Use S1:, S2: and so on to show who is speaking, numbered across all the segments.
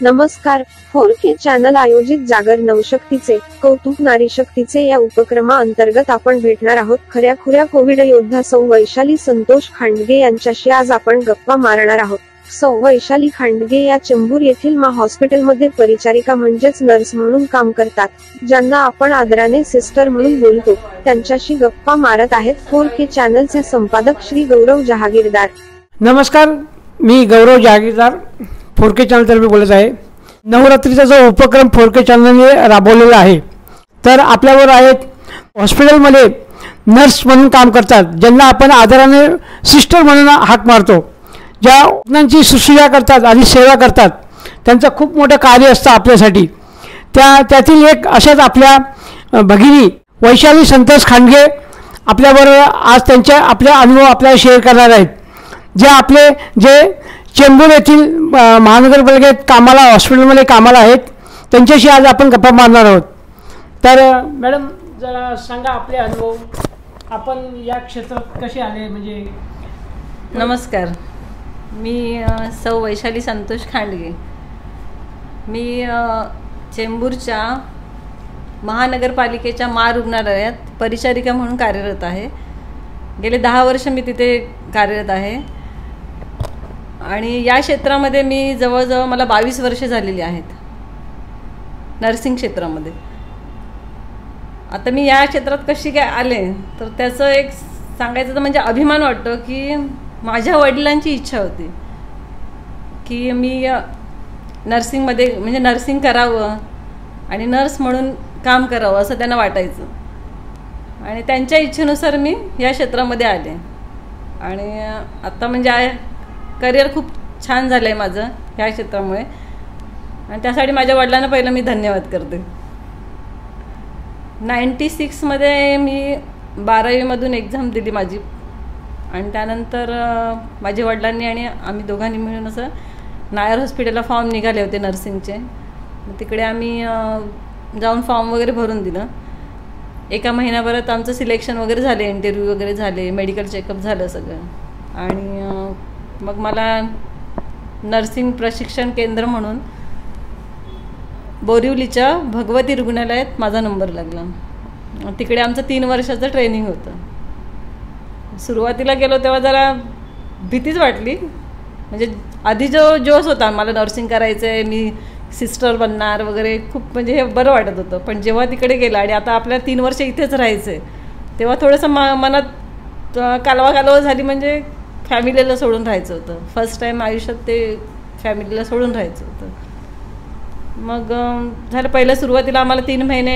S1: नमस्कार. 4K channel आयोजित जागर नवशक्तीचे कौतुक नारी शक्तीचे या उपक्रमाअंतर्गत आपण भेटणार आहोत खऱ्याखुऱ्या कोविड योद्धा सौ वैशाली संतोष खांडगे यांच्याशी. आज आपण गप्पा मारणार आहोत. सौ वैशाली खांडगे या चेंबूर येथील मा हॉस्पिटलमध्ये परिचारिका म्हणजेच नर्स म्हणून काम करतात, ज्यांना आपण आदराने सिस्टर म्हणून बोलतो. त्यांच्याशी गप्पा मारत आहेत 4K चॅनलचे संपादक श्री गौरव जहागीरदार.
S2: नमस्कार, मी गौरव जहागीरदार 4K चॅनलतर्फे बोलत आहे. नवरात्रीचा जो उपक्रम 4K चॅनलने राबवलेला आहे, तर आपल्यावर आहेत हॉस्पिटलमध्ये नर्स म्हणून काम करतात, ज्यांना आपण आदराने सिस्टर म्हणून हाक मारतो, ज्या रुग्णांची शुश्रूषा करतात आणि सेवा करतात. त्यांचं खूप मोठं कार्य असतं आपल्यासाठी. त्यातील एक अशाच आपल्या भगिनी वैशाली संतोष खांडगे आपल्याबरोबर आज आपले अनुभव आपल्याला शेअर करणार आहेत. जे चेंबूर येथील महानगरपालिकेत कामाला हॉस्पिटलमध्ये कामाला आहेत, त्यांच्याशी आज आपण गप्पा मारणार आहोत. तर मॅडम, जरा सांगा आपले अनुभव, आपण या क्षेत्रात कसे आले. म्हणजे
S3: नमस्कार, मी सौ वैशाली संतोष खांडगे. मी चेंबूरच्या महानगरपालिकेच्या रुग्णालयात परिचारिका म्हणून कार्यरत आहे. गेले 10 वर्ष मी तिथे कार्यरत आहे आणि या क्षेत्रामध्ये मी जवळजवळ मला 22 वर्षे झालेली आहेत नर्सिंग क्षेत्रामध्ये. आता मी या क्षेत्रात कशी काय आले, तर त्याचं एक सांगायचं तर म्हणजे अभिमान वाटतो की माझ्या वडिलांची इच्छा होती की मी नर्सिंगमध्ये म्हणजे नर्सिंग करावं आणि नर्स म्हणून काम करावं असं त्यांना वाटायचं. आणि त्यांच्या इच्छेनुसार मी या क्षेत्रामध्ये आले आणि आता म्हणजे करिअर खूप छान झालं आहे माझं ह्या क्षेत्रामुळे. आणि त्यासाठी माझ्या वडिलांना पहिलं मी धन्यवाद करते. 96मध्ये मी 12वीमधून एक्झाम दिली माझी आणि त्यानंतर माझ्या वडिलांनी आणि आम्ही दोघांनी मिळून असं नायर हॉस्पिटलला फॉर्म निघाले होते नर्सिंगचे. तिकडे आम्ही जाऊन फॉर्म वगैरे भरून दिलं. एका महिन्याभरात आमचं सिलेक्शन वगैरे झाले, इंटरव्ह्यू वगैरे झाले, मेडिकल चेकअप झालं सगळं. आणि मग मला नर्सिंग प्रशिक्षण केंद्र म्हणून बोरिवलीच्या भगवती रुग्णालयात माझा नंबर लागला. तिकडे आमचं 3 वर्षाचं ट्रेनिंग होतं. सुरुवातीला गेलो तेव्हा जरा भीतीच वाटली. म्हणजे आधी जो जोश होता मला नर्सिंग करायचं आहे, मी सिस्टर बनणार वगैरे, खूप म्हणजे हे बरं वाटत होतं. पण जेव्हा तिकडे गेलं आणि आता आपल्याला 3 वर्ष इथेच राहायचं आहे, तेव्हा थोडंसं मनात कालवा झाली. म्हणजे फॅमिलीला सोडून राहायचं होतं. फर्स्ट टाईम आयुष्यात ते फॅमिलीला सोडून राहायचं होतं. मग झालं, पहिलं सुरुवातीला आम्हाला 3 महिने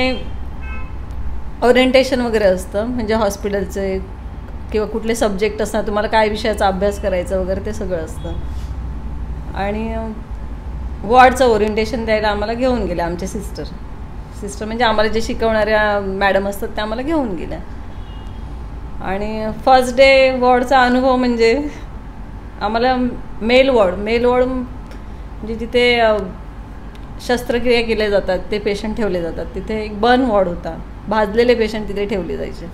S3: ओरिएंटेशन वगैरे असतं, म्हणजे हॉस्पिटलचे किंवा कुठले सब्जेक्ट असतात, तुम्हाला काय विषयाचा अभ्यास करायचा वगैरे ते सगळं असतं. आणि वॉर्डचं ओरिएंटेशन द्यायला आम्हाला घेऊन गेल्या आमच्या सिस्टर म्हणजे आम्हाला जे शिकवणाऱ्या मॅडम असतात त्या आम्हाला घेऊन गेल्या. आणि फर्स्ट डे वॉर्डचा अनुभव म्हणजे आम्हाला मेल वॉर्ड म्हणजे जिथे शस्त्रक्रिया केल्या जातात, ते पेशंट ठेवले जातात. तिथे एक बर्न वॉर्ड होता, भाजलेले पेशंट तिथे ठेवले जायचे.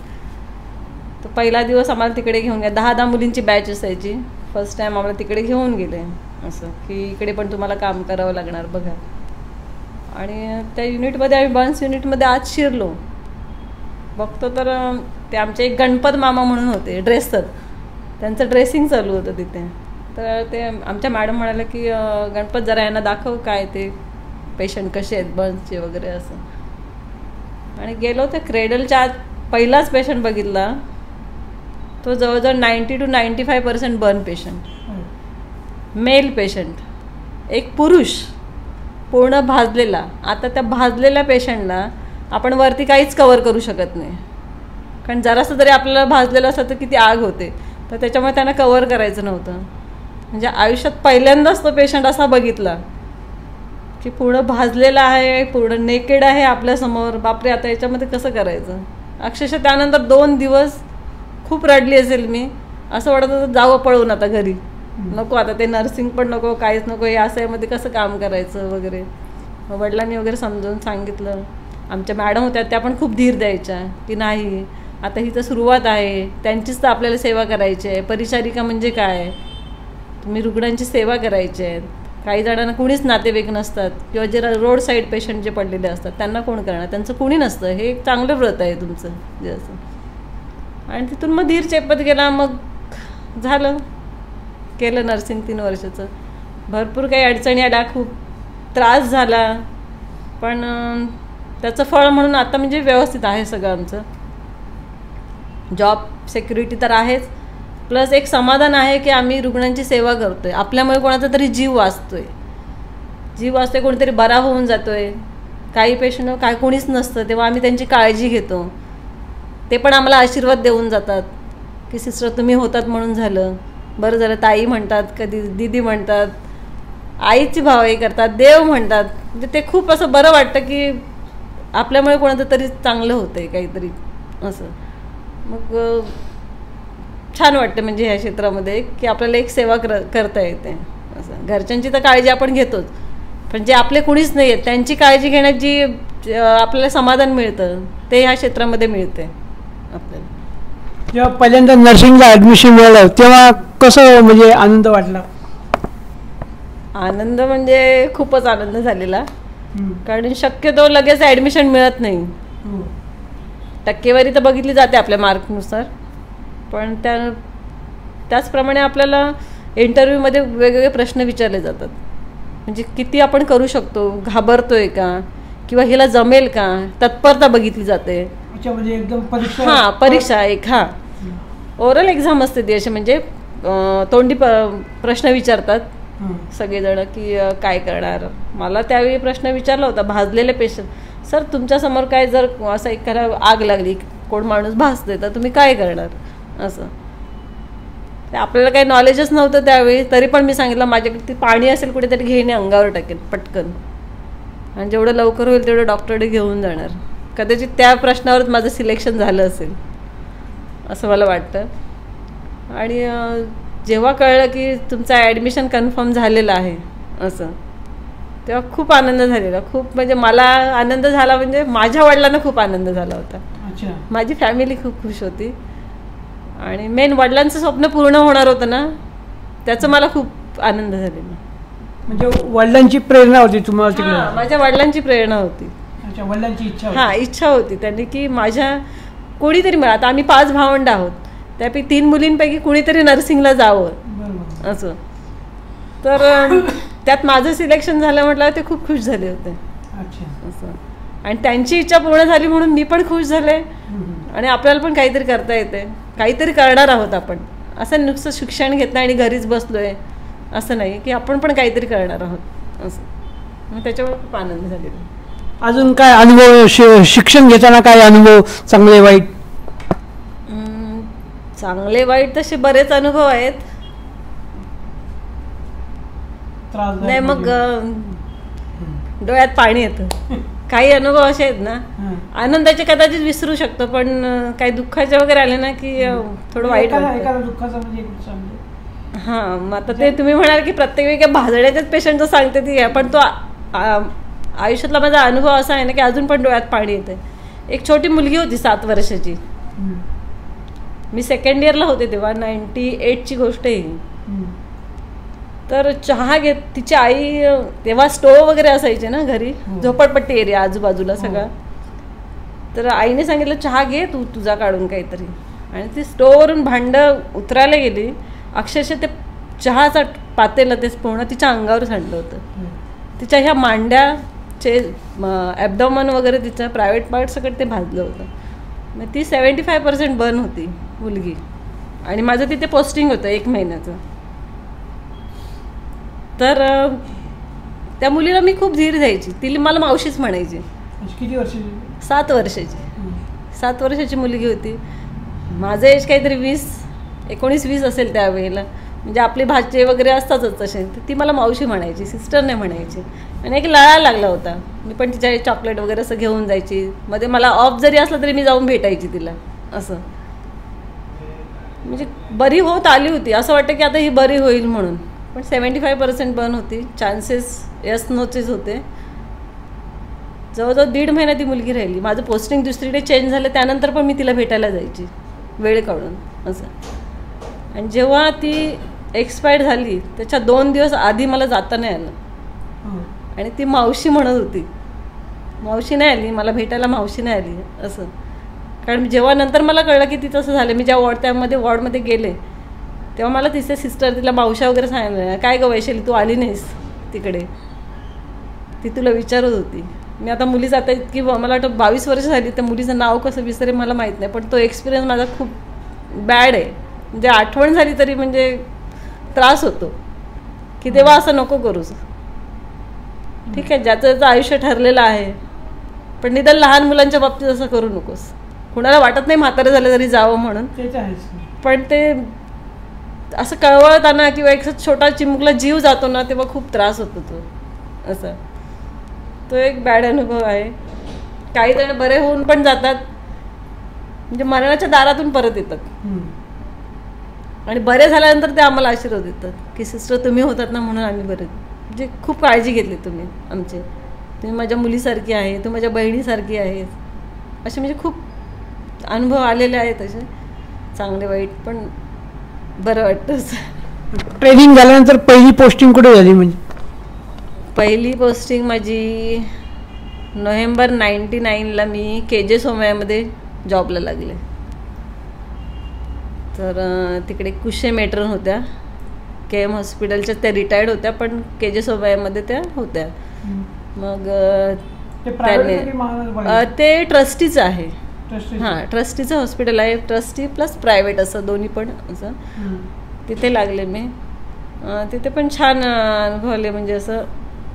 S3: तर पहिला दिवस आम्हाला तिकडे घेऊन गेला. 10 मुलींची बॅच असायची. फर्स्ट टाईम आम्हाला तिकडे घेऊन गेले, असं की इकडे पण तुम्हाला काम करावं लागणार बघा. आणि त्या युनिटमध्ये आम्ही बर्न्स युनिटमध्ये आज शिरलो. बघतो तर ते आमचे एक गणपत मामा म्हणून होते ड्रेसर, त्यांचं ड्रेसिंग चालू होतं तिथे. तर ते आमच्या मॅडम म्हणाल्या की गणपत जरा यांना दाखव काय ते पेशंट कसे आहेत बर्न्सचे वगैरे असं. आणि गेलो तर क्रेडलच्या आत पहिलाच पेशंट बघितला, तो जवळजवळ 90 to 95% burn patient, male patient, एक पुरुष पूर्ण भाजलेला. आता त्या भाजलेल्या पेशंटला आपण वरती काहीच कवर करू शकत नाही, कारण जरासं जरी आपल्याला भाजलेलं असतं तर किती आग होते. तर त्याच्यामुळे त्यांना कवर करायचं नव्हतं. म्हणजे आयुष्यात पहिल्यांदाच तो पेशंट असा बघितला की पूर्ण भाजलेला आहे, पूर्ण नेकेड आहे आपल्यासमोर. बापरे, आता याच्यामध्ये कसं करायचं. अक्षरशः त्यानंतर 2 दिवस खूप रडली असेल मी. असं वाटत होतं जावं पळून आता घरी, नको आता ते नर्सिंग पण नको, काहीच नको, हे असं यामध्ये कसं काम करायचं वगैरे. वडिलांनी वगैरे समजावून सांगितलं. आमच्या मॅडम होत्या त्या पण खूप धीर द्यायच्या की नाही, आता ही तर सुरुवात आहे, त्यांचीच तर आपल्याला सेवा करायची आहे. परिचारिका म्हणजे काय, तुम्ही रुग्णांची सेवा करायची आहे. काही जणांना कुणीच नातेवाईक नसतात किंवा जे रोड साईड पेशंट जे पडलेले असतात त्यांना कोण करणार, त्यांचं कुणी नसतं. हे एक चांगलं व्रत आहे तुमचं जे असं. आणि तिथून मग धीर चेपत गेला. मग झालं, केलं नर्सिंग 3 वर्षाचं. भरपूर काही अडचणी आल्या, खूप त्रास झाला, पण त्याचं फळ म्हणून आता म्हणजे व्यवस्थित आहे सगळं आमचं. जॉब सिक्युरिटी तर आहेच, प्लस एक समाधान आहे की आम्ही रुग्णांची सेवा करतोय. आपल्यामुळे कोणाचा तरी जीव वाचतोय, कोणीतरी बरा होऊन जातोय. काही पेशंट काय कोणीच नसतं तेव्हा आम्ही त्यांची काळजी घेतो. ते पण आम्हाला आशीर्वाद देऊन जातात की सिस्टर तुम्ही होतात म्हणून झालं, बरं झालं. ताई म्हणतात, कधी दीदी म्हणतात, आईची भावही करतात, देव म्हणतात. म्हणजे ते खूप असं बरं वाटतं की आपल्यामुळे कोणाचं तरी चांगलं होतंय काहीतरी असं. मग छान वाटतं म्हणजे ह्या क्षेत्रामध्ये की आपल्याला एक सेवा करता येते असं. घरच्यांची तर काळजी आपण घेतोच, पण जे आपले कुणीच नाही आहेत त्यांची काळजी घेण्यात जी आपल्याला समाधान मिळतं ते ह्या क्षेत्रामध्ये मिळते आपल्याला.
S2: जेव्हा पहिल्यांदा नर्सिंगला ॲडमिशन मिळालं तेव्हा कसं म्हणजे आनंद वाटला?
S3: आनंद म्हणजे खूपच आनंद झालेला, कारण शक्यतो लगेच ॲडमिशन मिळत नाही. टक्केवारी तर बघितली जाते आपल्या मार्कनुसार, पण त्याचप्रमाणे आपल्याला इंटरव्ह्यूमध्ये वेगवेगळे प्रश्न विचारले जातात. म्हणजे किती आपण करू शकतो, घाबरतोय का, किंवा हिला जमेल का, तत्परता बघितली जाते.
S2: म्हणजे एकदम परीक्षा.
S3: हां, परीक्षा एक. हां, ओरल एक्झाम असते ती अशी, म्हणजे तोंडी प्रश्न विचारतात सगळेजण की काय करणार. मला त्यावेळी प्रश्न विचारला होता भाजलेले पेशंट, सर तुमच्यासमोर काय जर असं एखादा आग लागली, कोण माणूस भासते तर तुम्ही काय करणार असं. आपल्याला काही नॉलेजच नव्हतं त्यावेळी, तरी पण मी सांगितलं माझ्याकडे पाणी असेल कुठेतरी घेणे अंगावर टाकेल पटकन, आणि जेवढं लवकर होईल तेवढं डॉक्टरकडे घेऊन जाणार. कदाचित त्या प्रश्नावरच माझं सिलेक्शन झालं असेल असं मला वाटतं. आणि जेव्हा कळलं की तुमचं ॲडमिशन कन्फर्म झालेलं आहे असं, तेव्हा खूप आनंद झालेला. खूप म्हणजे मला आनंद झाला, म्हणजे माझ्या वडिलांना खूप आनंद झाला होता. माझी फॅमिली खूप खुश होती, आणि मेन वडिलांचं स्वप्न पूर्ण होणार होतं ना, त्याचं मला खूप आनंद झालेला.
S2: म्हणजे वडिलांची प्रेरणा होती तुम्हाला तिकडे?
S3: माझ्या वडिलांची प्रेरणा होती.
S2: वडिलांची इच्छा?
S3: हां, इच्छा होती त्यांनी की माझ्या कोणीतरी मिळा. आता आम्ही 5 भावंड आहोत, त्यापैकी 3 मुलींपैकी कुणीतरी नर्सिंगला जावं असं. तर त्यात माझं सिलेक्शन झालं म्हटलं ते खूप खुश झाले होते असं. आणि त्यांची इच्छा पूर्ण झाली म्हणून मी पण खुश झाले, आणि आपल्याला पण काहीतरी करता येते, काहीतरी करणार आहोत आपण. असं नुसतं शिक्षण घेतलं आणि घरीच बसलोय असं नाही, की आपण पण काहीतरी करणार आहोत असं. मग त्याच्यामुळे खूप आनंद झालेला.
S2: अजून काय अनुभव, शिक्षण घेताना काय अनुभव चांगले वाईट?
S3: चांगले वाईट तसे बरेच अनुभव आहेत. नाही मग डोळ्यात पाणी येतं. काही अनुभव असे आहेत ना, आनंदाचे कदाचित विसरू शकतो, पण काही दुःखाचे वगैरे आले ना की थोडं वाईट वाटतं. हां, मग आता ते तुम्ही म्हणाल की प्रत्येक वेळी काय भाजड्याच्याच पेशंटचं सांगते ती आहे, पण तो आयुष्यातला माझा अनुभव असा आहे ना की अजून पण डोळ्यात पाणी येते. एक छोटी मुलगी होती 7 वर्षाची, मी 2nd इयरला होते तेव्हा, 98ची गोष्ट आहे. तर चहा घेत तिची आई, तेव्हा स्टोव वगैरे असायचे ना घरी, झोपडपट्टी एरिया आजूबाजूला सगळा. तर आईने सांगितलं चहा घे तू तुझा काढून काहीतरी, आणि ती स्टोववरून भांडं उतरायला गेली, अक्षरशः ते चहाचा पातेलं ते पूर्ण तिच्या अंगावर सांडलं होतं. तिच्या ह्या मांड्याचे ॲब्डॉमन वगैरे तिचं प्रायव्हेट पार्ट सगळं ते भाजलं होतं. मग ती 75% बर्न होती मुलगी, आणि माझं तिथे पोस्टिंग होतं 1 महिन्याचं. तर त्या मुलीला मी खूप धीर द्यायची, तिला मला मावशीच म्हणायची.
S2: किती वर्षाची?
S3: 7 वर्षाची. 7 वर्षाची मुलगी होती. माझं एज काहीतरी 19-20 असेल त्यावेळेला. म्हणजे आपले भाचे वगैरे असतातच तसे. तर ती मला मावशी म्हणायची, सिस्टर नाही म्हणायची. आणि एक लळा लागला होता, मी पण तिच्या चॉकलेट वगैरे असं घेऊन जायची. मध्ये मला ऑफ जरी असलं तरी मी जाऊन भेटायची तिला असं. म्हणजे बरी होत आली होती, असं वाटतं की आता ही बरी होईल म्हणून. पण 75% बर्न होती, चान्सेस यस नोचेच होते. जवळजवळ 1.5 महिना ती मुलगी राहिली. माझं पोस्टिंग दुसरीकडे चेंज झालं, त्यानंतर पण मी तिला भेटायला जायची वेळ काढून असं. आणि जेव्हा ती एक्सपायर झाली त्याच्या 2 दिवस आधी मला जाता नाही आलं. आणि ती मावशी म्हणत होती, मावशी नाही आली मला भेटायला, मावशी नाही आली असं. कारण जेव्हा नंतर मला कळलं की तिचं असं झालं, मी जेव्हा वॉर्डमध्ये गेले तेव्हा मला तिचे सिस्टर, तिला मावशा वगैरे सांगितलं, काय गं वैशाली तू आली नाहीस तिकडे, ती तुला विचारत होती. मी आता मुली जाता इतकी मला वाटतं 22 वर्ष झाली, त्या मुलीचं नाव कसं विसरे मला माहीत नाही, पण तो एक्सपिरियन्स माझा खूप बॅड आहे. म्हणजे आठवण झाली तरी म्हणजे त्रास होतो की तेव्हा असं नको करूच. ठीक आहे, ज्याचं त्याचं आयुष्य ठरलेलं आहे, पण निदान लहान मुलांच्या बाबतीत असं करू नकोस. कुणाला वाटत नाही म्हातारे झाले तरी जावं म्हणून, पण ते असं कळवळताना किंवा एक छोटा चिमुकला जीव जातो ना तेव्हा खूप त्रास होतो तो. असं तो एक बॅड अनुभव आहे. काही जण बरे होऊन पण जातात, म्हणजे मरणाच्या दारातून परत येतात, आणि बरे झाल्यानंतर ते आम्हाला आशीर्वाद देतात की सिस्टर तुम्ही होतात ना म्हणून आम्ही बरे. म्हणजे खूप काळजी घेतली तुम्ही आमची, तुम्ही माझ्या मुलीसारखी आहे, तुम्ही माझ्या बहिणीसारखी आहे. असे म्हणजे खूप अनुभव आलेले आहेत असे चांगले वाईट, पण बरं वाटतं.
S2: ट्रेनिंग झाल्यानंतर पहिली पोस्टिंग कुठे झाली? म्हणजे
S3: पहिली पोस्टिंग माझी नोव्हेंबर 99ला मी KJ सोमय्यामध्ये जॉबला लागले. तर तिकडे कुशे मेट्रन होत्या, KM हॉस्पिटलच्या, त्या रिटायर्ड होत्या पण KJ सोमय्यामध्ये त्या होत्या. मग ते ट्रस्टीचं आहे. हां, ट्रस्टीचं हॉस्पिटल आहे, ट्रस्टी प्लस प्रायव्हेट असं दोन्ही पण असं. तिथे लागले मी. तिथे पण छान अनुभवले. म्हणजे असं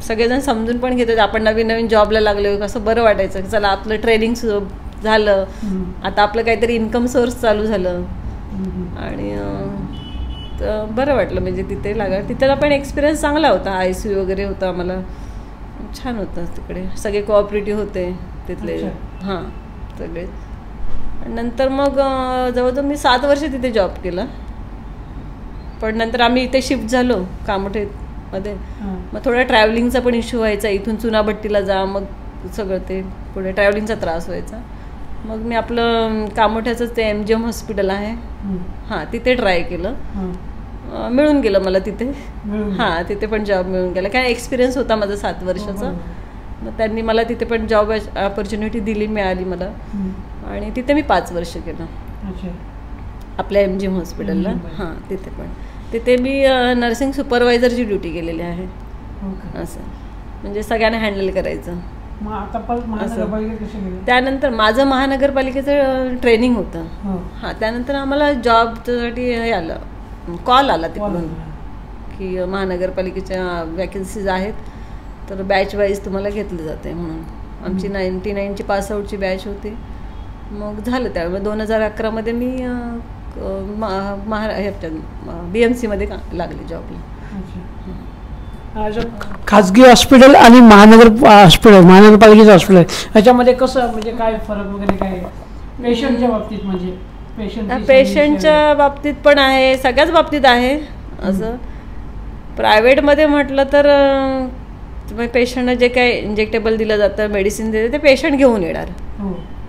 S3: सगळेजण समजून पण घेतात, आपण नवीन नवीन जॉबला लागलो कसं बरं वाटायचं की चला आपलं ट्रेनिंग झालं, आता आपलं काहीतरी इन्कम सोर्स चालू झालं, आणि बरं वाटलं. म्हणजे तिथे लागलं, तिथला पण एक्सपिरियन्स चांगला होता. ICU वगैरे होता, आम्हाला छान होतं तिकडे. सगळे कोऑपरेटिव्ह होते तिथले. हां, सगळे. नंतर मग जवळजवळ मी 7 वर्ष तिथे जॉब केला. पण नंतर आम्ही इथे शिफ्ट झालो कामोठेमध्ये. मग थोडा ट्रॅव्हलिंगचा पण इश्यू व्हायचा, इथून चुनाभट्टीला जा, मग सगळं ते पुढे ट्रॅव्हलिंगचा त्रास व्हायचा. मग मी आपलं कामोठ्याचं ते MGM हॉस्पिटल आहे, हां, तिथे ट्राय केलं. मिळून गेलं मला तिथे. हां, तिथे पण जॉब मिळून गेला, काय एक्सपिरियन्स होता माझा 7 वर्षाचा. मग त्यांनी मला तिथे पण जॉब ऑपॉर्च्युनिटी दिली, मिळाली मला, आणि तिथे मी 5 वर्ष केलं आपल्या MGM हॉस्पिटलला. हां, तिथे मी नर्सिंग सुपरवायझरची ड्युटी केलेली आहे. असं म्हणजे सगळ्यांना हँडल करायचं. त्यानंतर माझं महानगरपालिकेचं ट्रेनिंग होतं. हां, त्यानंतर आम्हाला जॉबसाठी हे आलं, कॉल आला तिकडून की महानगरपालिकेच्या वॅकन्सीज आहेत, तर बॅच वाईज तुम्हाला घेतलं जाते म्हणून. आमची 99ची पासआउटची बॅच होती. मग झालं त्यावेळी 2011मध्ये मी BMCमध्ये लागले जॉबला.
S2: खाजगी हॉस्पिटल आणि महानगरपालिकेचं हॉस्पिटल याच्यामध्ये कसं, म्हणजे काय फरक वगैरे काय पेशंटच्या बाबतीत? म्हणजे
S3: पेशंटच्या बाबतीत पण आहे, सगळ्याच बाबतीत आहे. असं प्रायव्हेटमध्ये म्हटलं तर पेशंटला जे काय इंजेक्टेबल दिलं जातं, मेडिसिन देते, ते पेशंट घेऊन येणार.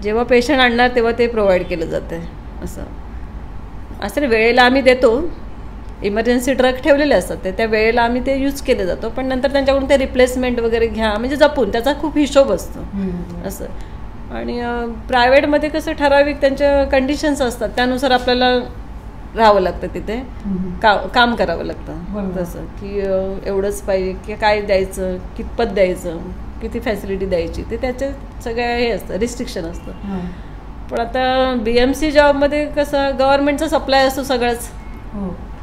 S3: जेव्हा पेशंट आणणार तेव्हा ते प्रोव्हाइड केलं जातं. असं वेळेला आम्ही देतो, इमर्जन्सी ड्रग ठेवलेले असतात त्या वेळेला आम्ही ते यूज केले जातो, पण नंतर त्यांच्याकडून ते रिप्लेसमेंट वगैरे घ्या, म्हणजे जपून, त्याचा खूप हिशोब असतो असं. आणि प्रायव्हेटमध्ये कसं ठराविक त्यांच्या कंडिशन्स असतात, त्यानुसार आपल्याला राहावं लागतं तिथे, काम करावं लागतं. तसं की एवढंच पाहिजे की काय द्यायचं, कितपत द्यायचं, किती फॅसिलिटी द्यायची, ते त्याचे सगळं हे असतं, रिस्ट्रिक्शन असतं. पण आता BMC जॉबमध्ये कसं गव्हर्नमेंटचा सप्लाय असतो सगळंच,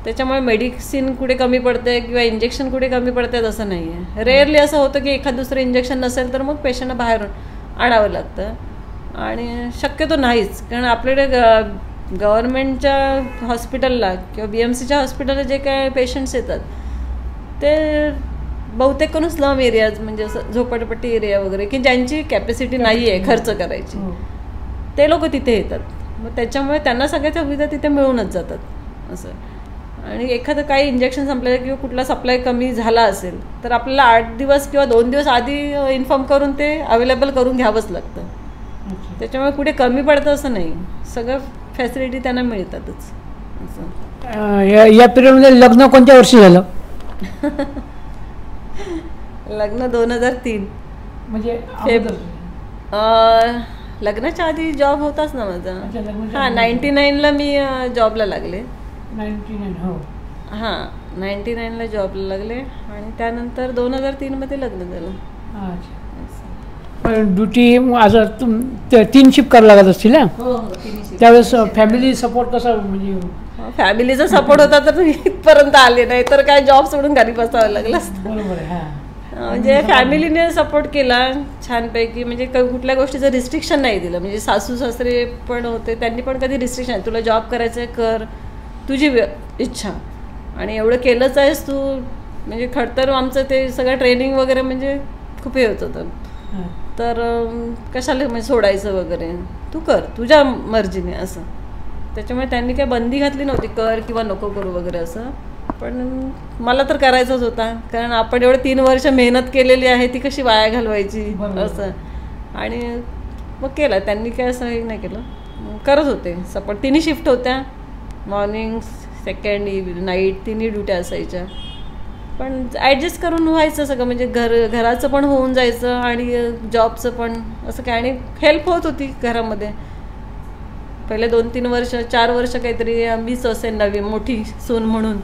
S3: त्याच्यामुळे मेडिसिन कुठे कमी पडते किंवा इंजेक्शन कुठे कमी पडते असं नाही आहे. रेअरली असं होतं की एखाद दुसरं इंजेक्शन नसेल तर मग पेशंटला बाहेरून आणावं लागतं, आणि शक्यतो नाहीच. कारण आपल्याकडे गव्हर्नमेंटच्या हॉस्पिटलला किंवा BMCच्या हॉस्पिटलला जे काय पेशंट्स येतात ते बहुतेक करून स्लम एरियाज, म्हणजे असं झोपडपट्टी एरिया वगैरे, की ज्यांची कॅपॅसिटी नाही आहे खर्च करायची, ते लोक तिथे येतात. मग त्याच्यामुळे त्यांना सगळ्या सुविधा तिथे मिळूनच जातात असं. आणि एखादं काही इंजेक्शन संपलं किंवा कुठला सप्लाय कमी झाला असेल तर आपल्याला 8 दिवस किंवा 2 दिवस आधी इन्फॉर्म करून ते अवेलेबल करून घ्यावंच लागतं. त्याच्यामुळे कुठे कमी पडतं असं नाही, सगळं फॅसिलिटी त्यांना मिळतातच असं.
S2: या पिरियडमध्ये लग्न कोणत्या वर्षी झालं?
S3: लग्न 2003.
S2: म्हणजे
S3: लग्नाच्या आधी जॉब होताच ना माझा. हां, 99ला मी जॉबला लागले.
S2: 99. हो.
S3: हां, 99ला जॉबला लागले आणि त्यानंतर 2003मध्ये लग्न झालं.
S2: ड्युटी आज 3 शिफ्ट करावं लागत असतील ना?
S3: हो,
S2: त्यावेळेस फॅमिली सपोर्ट कसा, म्हणजे
S3: फॅमिलीचा सपोर्ट होता तर इथपर्यंत आले नाही तर काय जॉब सोडून घरी बसावं लागलं असतं.
S2: बरोबर आहे.
S3: म्हणजे फॅमिलीने सपोर्ट केला छानपैकी. म्हणजे कुठल्या गोष्टीचं रिस्ट्रिक्शन नाही दिलं. म्हणजे सासू सासरे पण होते, त्यांनी पण कधी रिस्ट्रिक्शन, तुला जॉब करायचं आहे कर, तुझी इच्छा, आणि एवढं केलंच आहेस तू. म्हणजे खरं तर आमचं ते सगळं ट्रेनिंग वगैरे म्हणजे खूप हे होत होतं. तर कशाला म्हणजे सोडायचं वगैरे, तू कर तुझ्या मर्जीने असं. त्याच्यामुळे त्यांनी काही बंदी घातली नव्हती कर किंवा नको करू वगैरे असं. पण मला तर करायचंच होता, कारण आपण एवढे 3 वर्ष मेहनत केलेली आहे ती कशी वाया घालवायची असं. आणि मग केलं त्यांनी, काय असं हे नाही केलं, करत होते सपोर्ट. 3 शिफ्ट होत्या, मॉर्निंग, सेकंड, नाईट, 3 ड्युट्या असायच्या. पण ॲडजस्ट करून व्हायचं सगळं. म्हणजे घराचं पण होऊन जायचं आणि जॉबचं पण असं काय. आणि हेल्प होत होती घरामध्ये. पहिले 2-3 वर्ष, 4 वर्ष काहीतरी मीच असेल नवी मोठी सून म्हणून.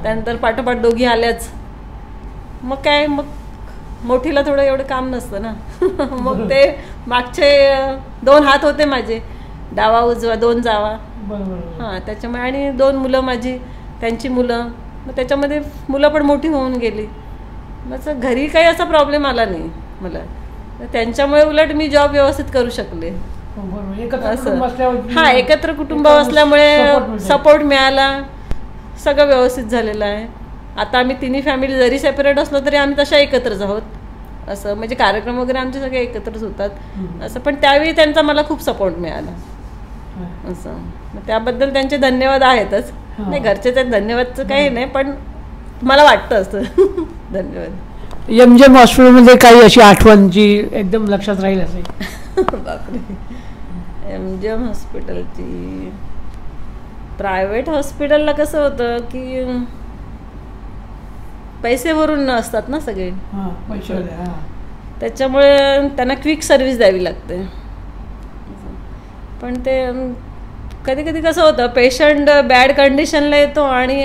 S3: त्यानंतर पाठोपाठ दोघी आल्याच. मग काय, मग मोठीला थोडं एवढं काम नसतं ना. मग ते मागचे 2 हात होते माझे, डावा उजवा, 2 जावा. हां, त्याच्यामुळे. आणि 2 मुलं माझी, त्यांची मुलं. मग त्याच्यामध्ये मुलं पण मोठी होऊन गेली. मग घरी काही असा प्रॉब्लेम आला नाही मला. त्यांच्यामुळे उलट मी जॉब व्यवस्थित करू शकले असं. हां, एकत्र कुटुंब असल्यामुळे सपोर्ट मिळाला, सगळं व्यवस्थित झालेलं आहे. आता आम्ही 3 फॅमिली जरी सेपरेट असलो तरी आम्ही तशा एकत्रच आहोत असं. म्हणजे कार्यक्रम वगैरे आमचे सगळे एकत्रच होतात असं. पण त्यावेळी त्यांचा मला खूप सपोर्ट मिळाला असं. मग त्याबद्दल त्यांचे धन्यवाद आहेतच. नाही, घरचे त्या धन्यवादचं काही नाही, पण मला वाटतं असं. धन्यवाद.
S2: MGM हॉस्पिटलमध्ये काही अशी आठवण जी एकदम लक्षात राहील असेल?
S3: बापरे, MGM हॉस्पिटलची, प्रायव्हेट हॉस्पिटलला कसं होतं की पैसे भरून असतात ना सगळे, त्याच्यामुळे त्यांना क्विक सर्व्हिस द्यावी लागते. पण ते कधी कधी कसं होतं, पेशंट बॅड कंडिशनला येतो आणि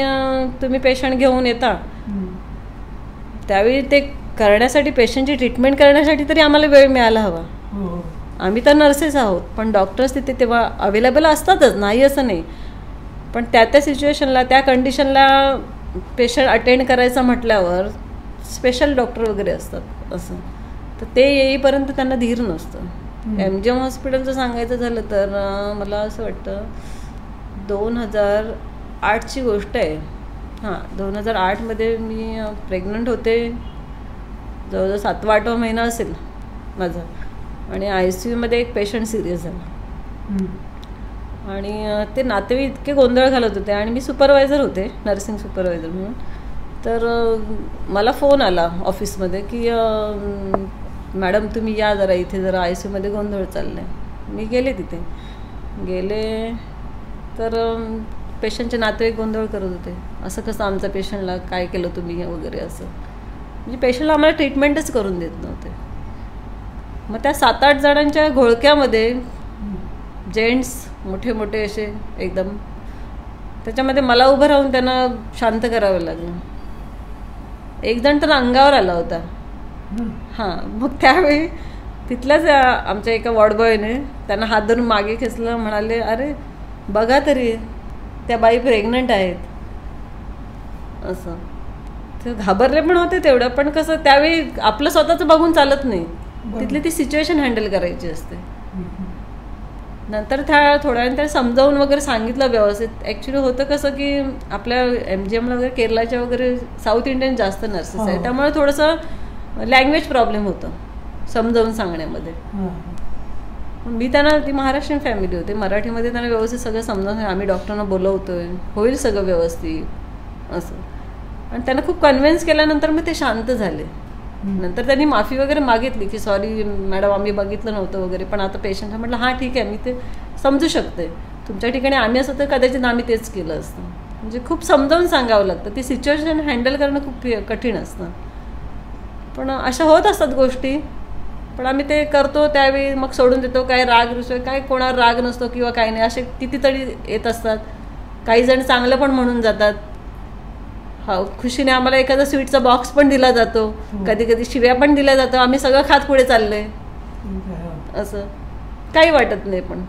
S3: तुम्ही पेशंट घेऊन येता, त्यावेळी ते करण्यासाठी, पेशंटची ट्रीटमेंट करण्यासाठी तरी आम्हाला वेळ मिळायला हवा. आम्ही तर नर्सेस आहोत, पण डॉक्टर्स तिथे तेव्हा अवेलेबल असतातच, नाही असं नाही. पण त्या सिच्युएशनला, त्या कंडिशनला पेशंट अटेंड करायचं म्हटल्यावर स्पेशल डॉक्टर वगैरे असतात असं. तर ते येईपर्यंत त्यांना धीर नसतं. MGM हॉस्पिटलचं सांगायचं झालं तर मला असं वाटतं 2008ची गोष्ट आहे. हां, 2008मध्ये मी प्रेग्नंट होते, जवळजवळ 7वा-8वा महिना असेल माझा. आणि ICUमध्ये एक पेशंट सिरियस झाला. आणि ते नातेवाईक इतके गोंधळ घालत होते, आणि मी सुपरवायझर होते, नर्सिंग सुपरवायझर म्हणून. तर मला फोन आला ऑफिसमध्ये की मॅडम तुम्ही या जरा इथे, जरा ICUमध्ये गोंधळ चालला आहे. मी गेले तिथे, तर पेशंटचे नातेवाईक गोंधळ करत होते, असं कसं आमच्या पेशंटला काय केलं तुम्ही वगैरे असं. म्हणजे पेशंटला आम्हाला ट्रीटमेंटच करून देत नव्हते. मग त्या 7-8 जणांच्या घोळक्यामध्ये जेंट्स मोठे मोठे असे एकदम, त्याच्यामध्ये मला उभं राहून त्यांना शांत करावं लागलं. एक जण तर अंगावर आला होता. हां, मग त्यावेळी तिथल्याच आमच्या एका वॉर्डबॉयने त्यांना हात धरून मागे खेचलं, म्हणाले अरे बघा तरी त्या बाई प्रेग्नंट आहेत असं. ते घाबरले पण होते तेवढं, पण कसं त्यावेळी आपलं स्वतःचं बघून चालत नाही, तिथली ती सिच्युएशन हँडल करायची असते. नंतर त्या थोड्या वेळाने समजावून वगैरे सांगितलं व्यवस्थित. ॲक्च्युली होतं कसं की आपल्या MGMला वगैरे केरळाच्या वगैरे साऊथ इंडियन जास्त नर्सेस आहे, त्यामुळे थोडंसं लँग्वेज प्रॉब्लेम होतं समजावून सांगण्यामध्ये. मी त्यांना, ती महाराष्ट्रीयन फॅमिली होती, मराठीमध्ये त्यांना व्यवस्थित सगळं समजावून, आम्ही डॉक्टरांना बोलवतोय, होईल सगळं व्यवस्थित असं. आणि त्यांना खूप कन्व्हिन्स केल्यानंतर मग ते शांत झाले. नंतर त्यांनी माफी वगैरे मागितली की सॉरी मॅडम आम्ही बघितलं नव्हतं वगैरे, पण आता पेशंट म्हटलं हां ठीक आहे, मी ते समजू शकते, तुमच्या ठिकाणी आम्ही असं तर कदाचित आम्ही तेच केलं असतं. म्हणजे खूप समजावून सांगावं लागतं. ती सिच्युएशन हँडल करणं खूप कठीण असतं. पण अशा होत असतात गोष्टी, पण आम्ही ते करतो त्यावेळी मग सोडून देतो. काय राग रुसवे, काय कोणावर राग नसतो किंवा काही नाही, असे कितीतरी येत असतात. काही जण चांगलं पण म्हणून जातात. हा, खुशीने आम्हाला एखादा स्वीटचा बॉक्स पण दिला जातो, कधी कधी शिव्या पण दिल्या जातं. आम्ही सगळं खात पुढे चाललोय, असं काही वाटत नाही. पण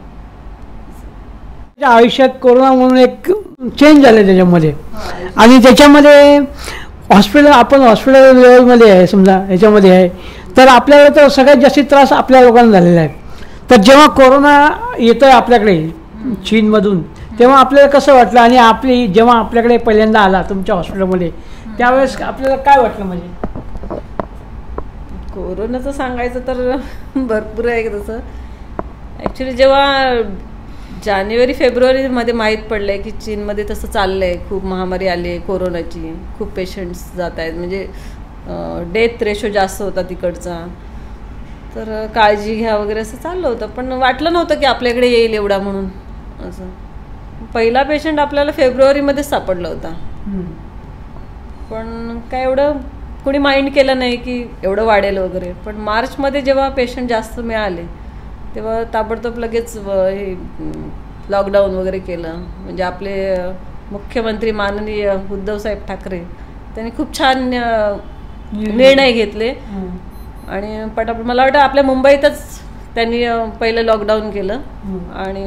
S2: आयुष्यात कोरोना म्हणून एक चेंज झाले त्याच्यामध्ये, आणि त्याच्यामध्ये आपण हॉस्पिटल लेवलमध्ये आहे समजा, ह्याच्यामध्ये आहे, तर आपल्याला तर सगळ्यात जास्त त्रास आपल्या लोकांना झालेला आहे. तर जेव्हा कोरोना येतोय आपल्याकडे चीनमधून, तेव्हा आपल्याला कसं वाटलं, आणि जेव्हा आपल्याकडे पहिल्यांदा आला तुमच्या हॉस्पिटलमध्ये त्यावेळेस आपल्याला काय वाटलं? म्हणजे
S3: कोरोनाचं सांगायचं तर भरपूर आहे तसं. ॲक्च्युली जेव्हा जानेवारी फेब्रुवारीमध्ये माहीत पडलं की चीनमध्ये तसं चाललं आहे, खूप महामारी आली आहे कोरोनाची, खूप पेशंट्स जात आहेत, म्हणजे डेथ रेशो जास्त होता तिकडचा, तर काळजी घ्या वगैरे असं चाललं होतं. पण वाटलं नव्हतं की आपल्याकडे येईल एवढा म्हणून. असं पहिला पेशंट आपल्याला फेब्रुवारीमध्येच सापडला होता, पण काय एवढं कोणी माइंड केलं नाही की एवढं वाढेल वगैरे. पण मार्चमध्ये जेव्हा पेशंट जास्त मिळाले तेव्हा ताबडतोब लगेच हे लॉकडाऊन वगैरे केलं. म्हणजे आपले मुख्यमंत्री माननीय उद्धवसाहेब ठाकरे त्यांनी खूप छान निर्णय घेतले, आणि पटापट मला वाटतं आपल्या मुंबईतच त्यांनी पहिलं लॉकडाऊन केलं, आणि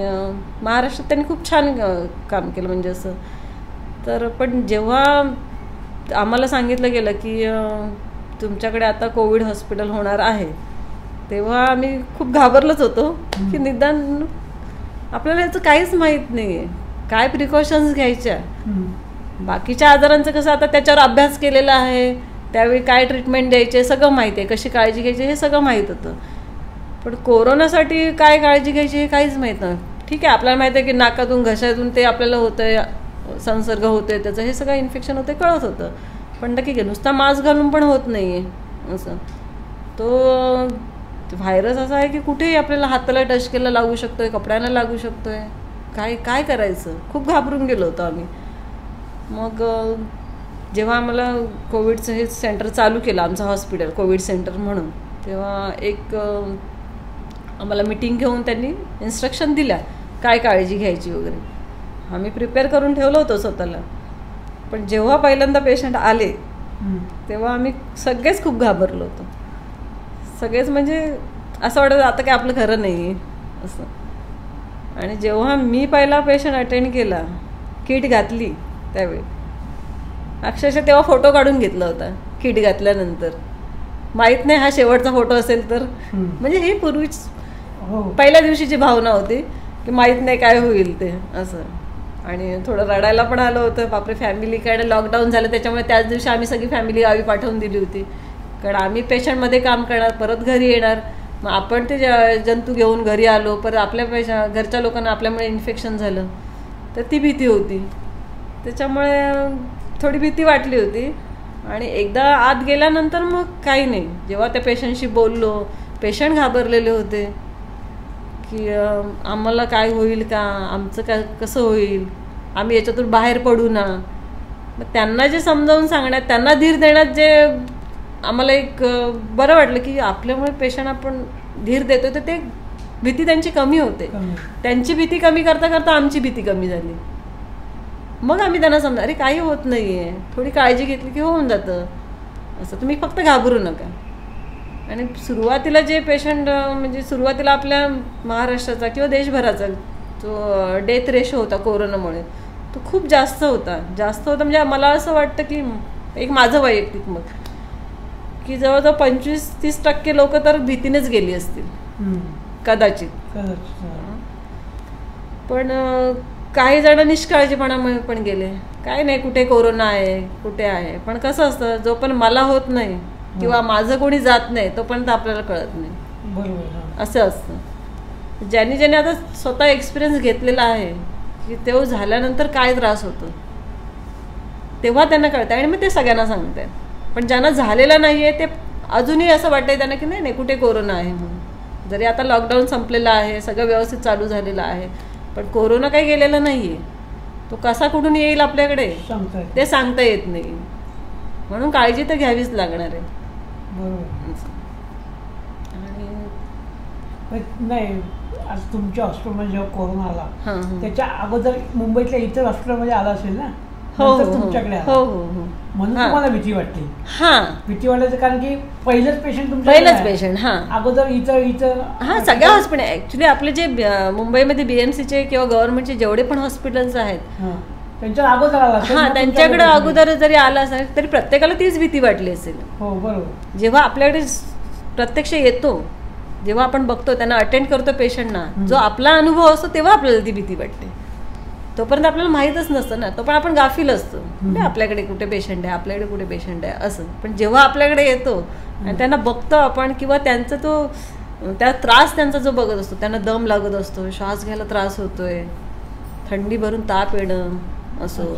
S3: महाराष्ट्रात त्यांनी खूप छान काम केलं म्हणजे असं. तर पण जेव्हा आम्हाला सांगितलं गेलं की तुमच्याकडे आता कोविड हॉस्पिटल होणार आहे, तेव्हा आम्ही खूप घाबरलोच होतो की निदान आपल्याला याचं काहीच माहीत नाही आहे, काय प्रिकॉशन्स घ्यायच्या. बाकीच्या आजारांचं कसं आता त्याच्यावर अभ्यास केलेला आहे, त्यावेळी काय ट्रीटमेंट द्यायचे सगळं माहिती आहे, कशी काळजी घ्यायची हे सगळं माहीत होतं. पण कोरोनासाठी काय काळजी घ्यायची हे काहीच माहीत नाही. ठीक आहे, आपल्याला माहिती आहे की नाकातून घशातून ते आपल्याला होतंय, संसर्ग होतोय त्याचं, हे सगळं इन्फेक्शन होते कळत होतं. पण ठीक आहे, नुसता मास्क घालून पण होत नाही आहे असं. तो व्हायरस असा आहे की कुठेही आपल्याला हाताला टच केला लागू शकतोय, कपड्यांना लागू शकतोय, काय करायचं. खूप घाबरून गेलो होतो आम्ही. मग जेव्हा आम्हाला कोविडचं हे सेंटर चालू केलं, आमचं हॉस्पिटल कोविड सेंटर म्हणून, तेव्हा एक आम्हाला मीटिंग घेऊन त्यांनी इन्स्ट्रक्शन दिल्या काय काळजी घ्यायची वगैरे. आम्ही प्रिपेअर करून ठेवलं होतं स्वतःला. पण जेव्हा पहिल्यांदा पेशंट आले तेव्हा आम्ही सगळेच खूप घाबरलो होतो, सगळेच. म्हणजे असं वाटतं आता काय आपलं खरं नाही आहे असं. आणि जेव्हा मी पहिला पेशंट अटेंड केला, किट घातली त्यावेळी, अक्षरशः तेव्हा फोटो काढून घेतला होता किट घातल्यानंतर. माहीत नाही हा शेवटचा फोटो असेल तर, म्हणजे ही पूर्वीच पहिल्या दिवशीची भावना होती की माहीत नाही काय होईल ते असं. आणि थोडं रडायला पण आलं होतं, बापरे फॅमिलीकडे लॉकडाऊन झालं त्याच्यामुळे त्याच दिवशी आम्ही सगळी फॅमिली गावी पाठवून दिली होती, कारण आम्ही पेशंटमध्ये काम करणार, परत घरी येणार, मग आपण ते जंतू घेऊन घरी आलो, परत आपल्या घरच्या लोकांना आपल्यामुळे इन्फेक्शन झालं, तर ती भीती होती. त्याच्यामुळे थोडी भीती वाटली होती. आणि एकदा आत गेल्यानंतर मग काही नाही. जेव्हा त्या पेशंटशी बोललो, पेशंट घाबरलेले होते की आम्हाला काय होईल का, आमचं काय कसं होईल, आम्ही याच्यातून बाहेर पडू ना. मग त्यांना जे समजावून सांगण्यात, त्यांना धीर देण्यात जे आम्हाला एक बरं वाटलं की आपल्यामुळे पेशंट आपण धीर देतो, तर ते भीती त्यांची कमी होते. त्यांची भीती कमी करता करता आमची भीती कमी झाली. मग आम्ही त्यांना समजा, अरे काही होत नाही आहे, थोडी काळजी घेतली की होऊन जातं असं, तुम्ही फक्त घाबरू नका. आणि सुरुवातीला जे पेशंट, म्हणजे सुरुवातीला आपल्या महाराष्ट्राचा किंवा देशभराचा जो डेथ रेशो होता कोरोनामुळे, तो खूप जास्त होता. म्हणजे मला असं वाटतं की एक माझं वैयक्तिक मत की जवळजवळ 25-30% लोक तर भीतीनेच गेली असतील कदाचित. पण काही जण निष्काळजीपणामुळे पण गेले, काय नाही कुठे कोरोना आहे कुठे आहे. पण कसं असतं, जो पण मला होत नाही किंवा माझं कोणी जात नाही तोपर्यंत आपल्याला कळत नाही, असं असतं. ज्यांनी आता स्वतः एक्सपिरियन्स घेतलेला आहे की तेव्हा झाल्यानंतर काय त्रास होतो तेव्हा त्यांना कळतं, आणि मग ते सगळ्यांना सांगतात. पण ज्यांना झालेलं नाही आहे ते अजूनही असं वाटतंय त्यांना की नाही कुठे कोरोना आहे म्हणून. जरी आता लॉकडाऊन संपलेलं आहे, सगळं व्यवस्थित चालू झालेलं आहे, पण कोरोना काही गेलेला नाही आहे. तो कसा कुठून येईल आपल्याकडे
S2: सांगताय
S3: ते सांगता येत नाही. म्हणून काळजी तर घ्यावीच लागणार आहे.
S2: बरोबर.
S3: आणि
S2: पण नाही, आज तुमच्या हॉस्पिटलमध्ये जेव्हा कोरोना आला
S3: हां हां
S2: त्याच्या अगोदर मुंबईतल्या इतर हॉस्पिटलमध्ये आला असेल ना,
S3: हो
S2: नंतर
S3: हो
S2: तुमच्याकडे
S3: हो
S2: आला,
S3: हो हो
S2: म्हणून
S3: हां.
S2: तुम्हाला भीती वाटते.
S3: हां
S2: भीती वाटायचं कारण की पहिलंच पेशंट
S3: पहिलंच पेशंट. हां
S2: अगोदर इतर
S3: हां सगळ्या हॉस्पिटल ॲक्च्युली आपले जे मुंबईमध्ये BMCचे किंवा गव्हर्नमेंटचे जेवढे पण हॉस्पिटल्स आहेत
S2: हां, त्यांच्या अगोदर आला असेल,
S3: हां
S2: मग
S3: त्यांच्याकडे
S2: तुमच्याकडे
S3: अगोदर जरी आला असेल तरी प्रत्येकाला तीच भीती वाटली असेल.
S2: हो बरोबर.
S3: जेव्हा आपल्याकडे प्रत्यक्ष येतो, जेव्हा आपण बघतो त्यांना अटेंड करतो पेशंटना, जो आपला अनुभव असतो तेव्हा आपल्याला ती भीती वाटते. तोपर्यंत आपल्याला माहीतच नसतं ना, तो पण आपण गाफील असतो. आपल्याकडे कुठे पेशंट आहे, आपल्याकडे कुठे पेशंट आहे असं. पण जेव्हा आपल्याकडे येतो आणि त्यांना बघतो आपण, किंवा त्यांचा तो त्या त्रास त्यांचा जो बघत असतो, त्यांना दम लागत असतो, श्वास घ्यायला त्रास होतोय, थंडी भरून ताप येणं असो,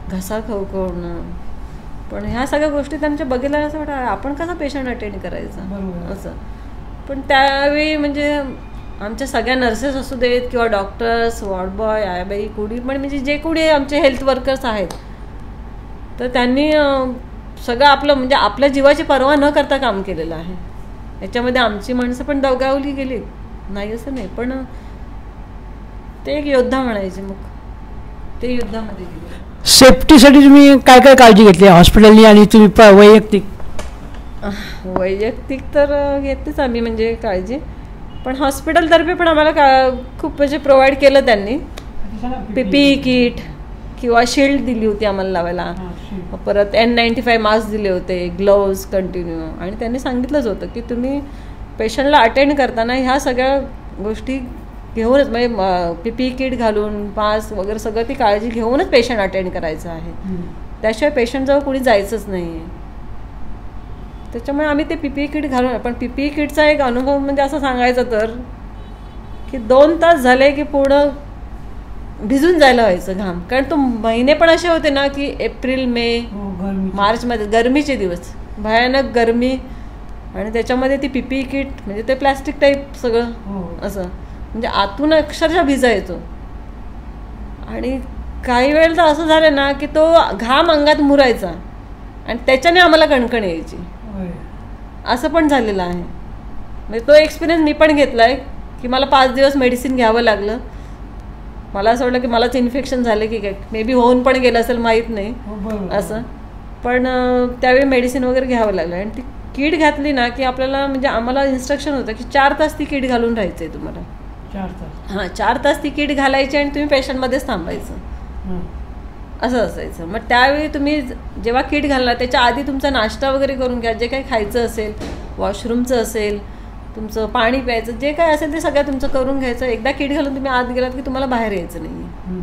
S3: घसा खवखवणं, पण ह्या सगळ्या गोष्टी त्यांच्या बघितल्या असं वाटतं आपण कसा पेशंट अटेंड करायचा असं. पण त्यावेळी म्हणजे आमच्या सगळ्या नर्सेस असू देत किंवा डॉक्टर्स, वॉर्ड बॉय, आयाबाई, कुणी पण म्हणजे जे कुणी आमचे हेल्थ वर्कर्स आहेत, तर त्यांनी सगळं आपलं म्हणजे आपल्या जीवाची पर्वा न करता काम केलेलं आहे. याच्यामध्ये आमची माणसं पण दगावली गेली नाही असं नाही, पण ते एक योद्धा म्हणायचे. मग ते युद्धामध्ये गेले.
S2: सेफ्टीसाठी तुम्ही काय काय काळजी घेतली हॉस्पिटलनी आणि तुम्ही वैयक्तिक?
S3: वैयक्तिक तर घेतलीच आम्ही म्हणजे काळजी, पण हॉस्पिटलतर्फे पण आम्हाला खूप म्हणजे प्रोव्हाइड केलं त्यांनी. PPE किट किंवा शील्ड दिली होती आम्हाला लावायला, परत N95 मास्क दिले होते, ग्लोव्ज कंटिन्यू. आणि त्यांनी सांगितलंच होतं की तुम्ही पेशंटला अटेंड करताना ह्या सगळ्या गोष्टी घेऊनच, म्हणजे PPE किट घालून, मास्क वगैरे सगळं ती काळजी घेऊनच पेशंट अटेंड करायचं आहे. त्याशिवाय पेशंटजवळ कुणी जायचंच नाही आहे. त्याच्यामुळे आम्ही ते PPE किट घालून, पण PPE किटचा एक अनुभव म्हणजे असं सांगायचं तर की 2 तास झाले की पूर्ण भिजून जायला व्हायचं घाम. कारण तो महिने पण असे होते ना की एप्रिल, मे, मार्चमध्ये गरमीचे दिवस, भयानक गरमी. आणि त्याच्यामध्ये ती PPE किट म्हणजे ते प्लॅस्टिक टाईप सगळं असं, म्हणजे आतून अक्षरशः भिजायचो. आणि काही वेळेला तर असं झालं ना की तो घाम अंगात मुरायचा आणि त्याच्याने आम्हाला कणकण यायची, असं पण झालेलं आहे. म्हणजे तो एक्सपिरियन्स मी पण घेतला आहे की मला 5 दिवस मेडिसिन घ्यावं लागलं. मला असं वाटलं की मलाच इन्फेक्शन झालं की काय, मे बी होऊन पण गेलं असेल, माहीत नाही असं. पण त्यावेळी मेडिसिन वगैरे घ्यावं लागलं. आणि ती किट घातली ना की आपल्याला म्हणजे आम्हाला इन्स्ट्रक्शन होतं की 4 तास ती किट घालून राहायचं आहे तुम्हाला.
S2: 4 तास?
S3: हां 4 तास ती किट घालायची आणि तुम्ही पेशंटमध्येच थांबायचं असं असायचं. मग त्यावेळी तुम्ही जेव्हा किट घालणार त्याच्या आधी तुमचा नाश्ता वगैरे करून घ्या, जे काही खायचं असेल, वॉशरूमचं असेल, तुमचं पाणी प्यायचं, जे काय असेल ते सगळं तुमचं करून घ्यायचं. एकदा किट घालून तुम्ही आत गेलात की तुम्हाला बाहेर यायचं नाही आहे,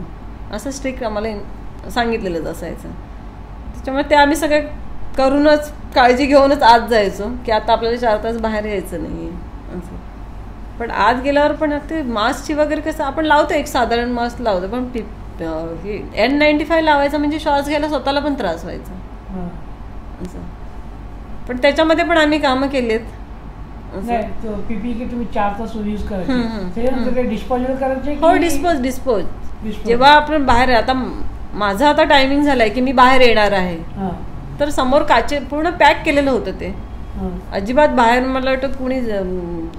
S3: असं स्ट्रिक्ट आम्हाला सांगितलेलंच असायचं. त्याच्यामुळे ते आम्ही सगळं करूनच काळजी घेऊनच आत जायचो की आता आपल्याला 4 तास बाहेर यायचं नाही आहे असं. पण आत गेल्यावर पण ते मास्कची वगैरे कसं आपण लावतो, एक साधारण मास्क लावतो, पण N95 लावायचा म्हणजे श्वास घ्यायला स्वतःला पण त्रास व्हायचा असं. पण त्याच्यामध्ये पण आम्ही कामं केलीत.
S2: PPE किट तुम्ही 4 तास यूज करायचे, डिस्पोजेबल करायचे?
S3: हो, डिस्पोज. जेव्हा आपण बाहेर, आता माझं आता टायमिंग झालाय की मी बाहेर येणार आहे, तर समोर काचे पूर्ण पॅक केलेलं होतं ते. अजिबात बाहेर मला वाटतं कुणी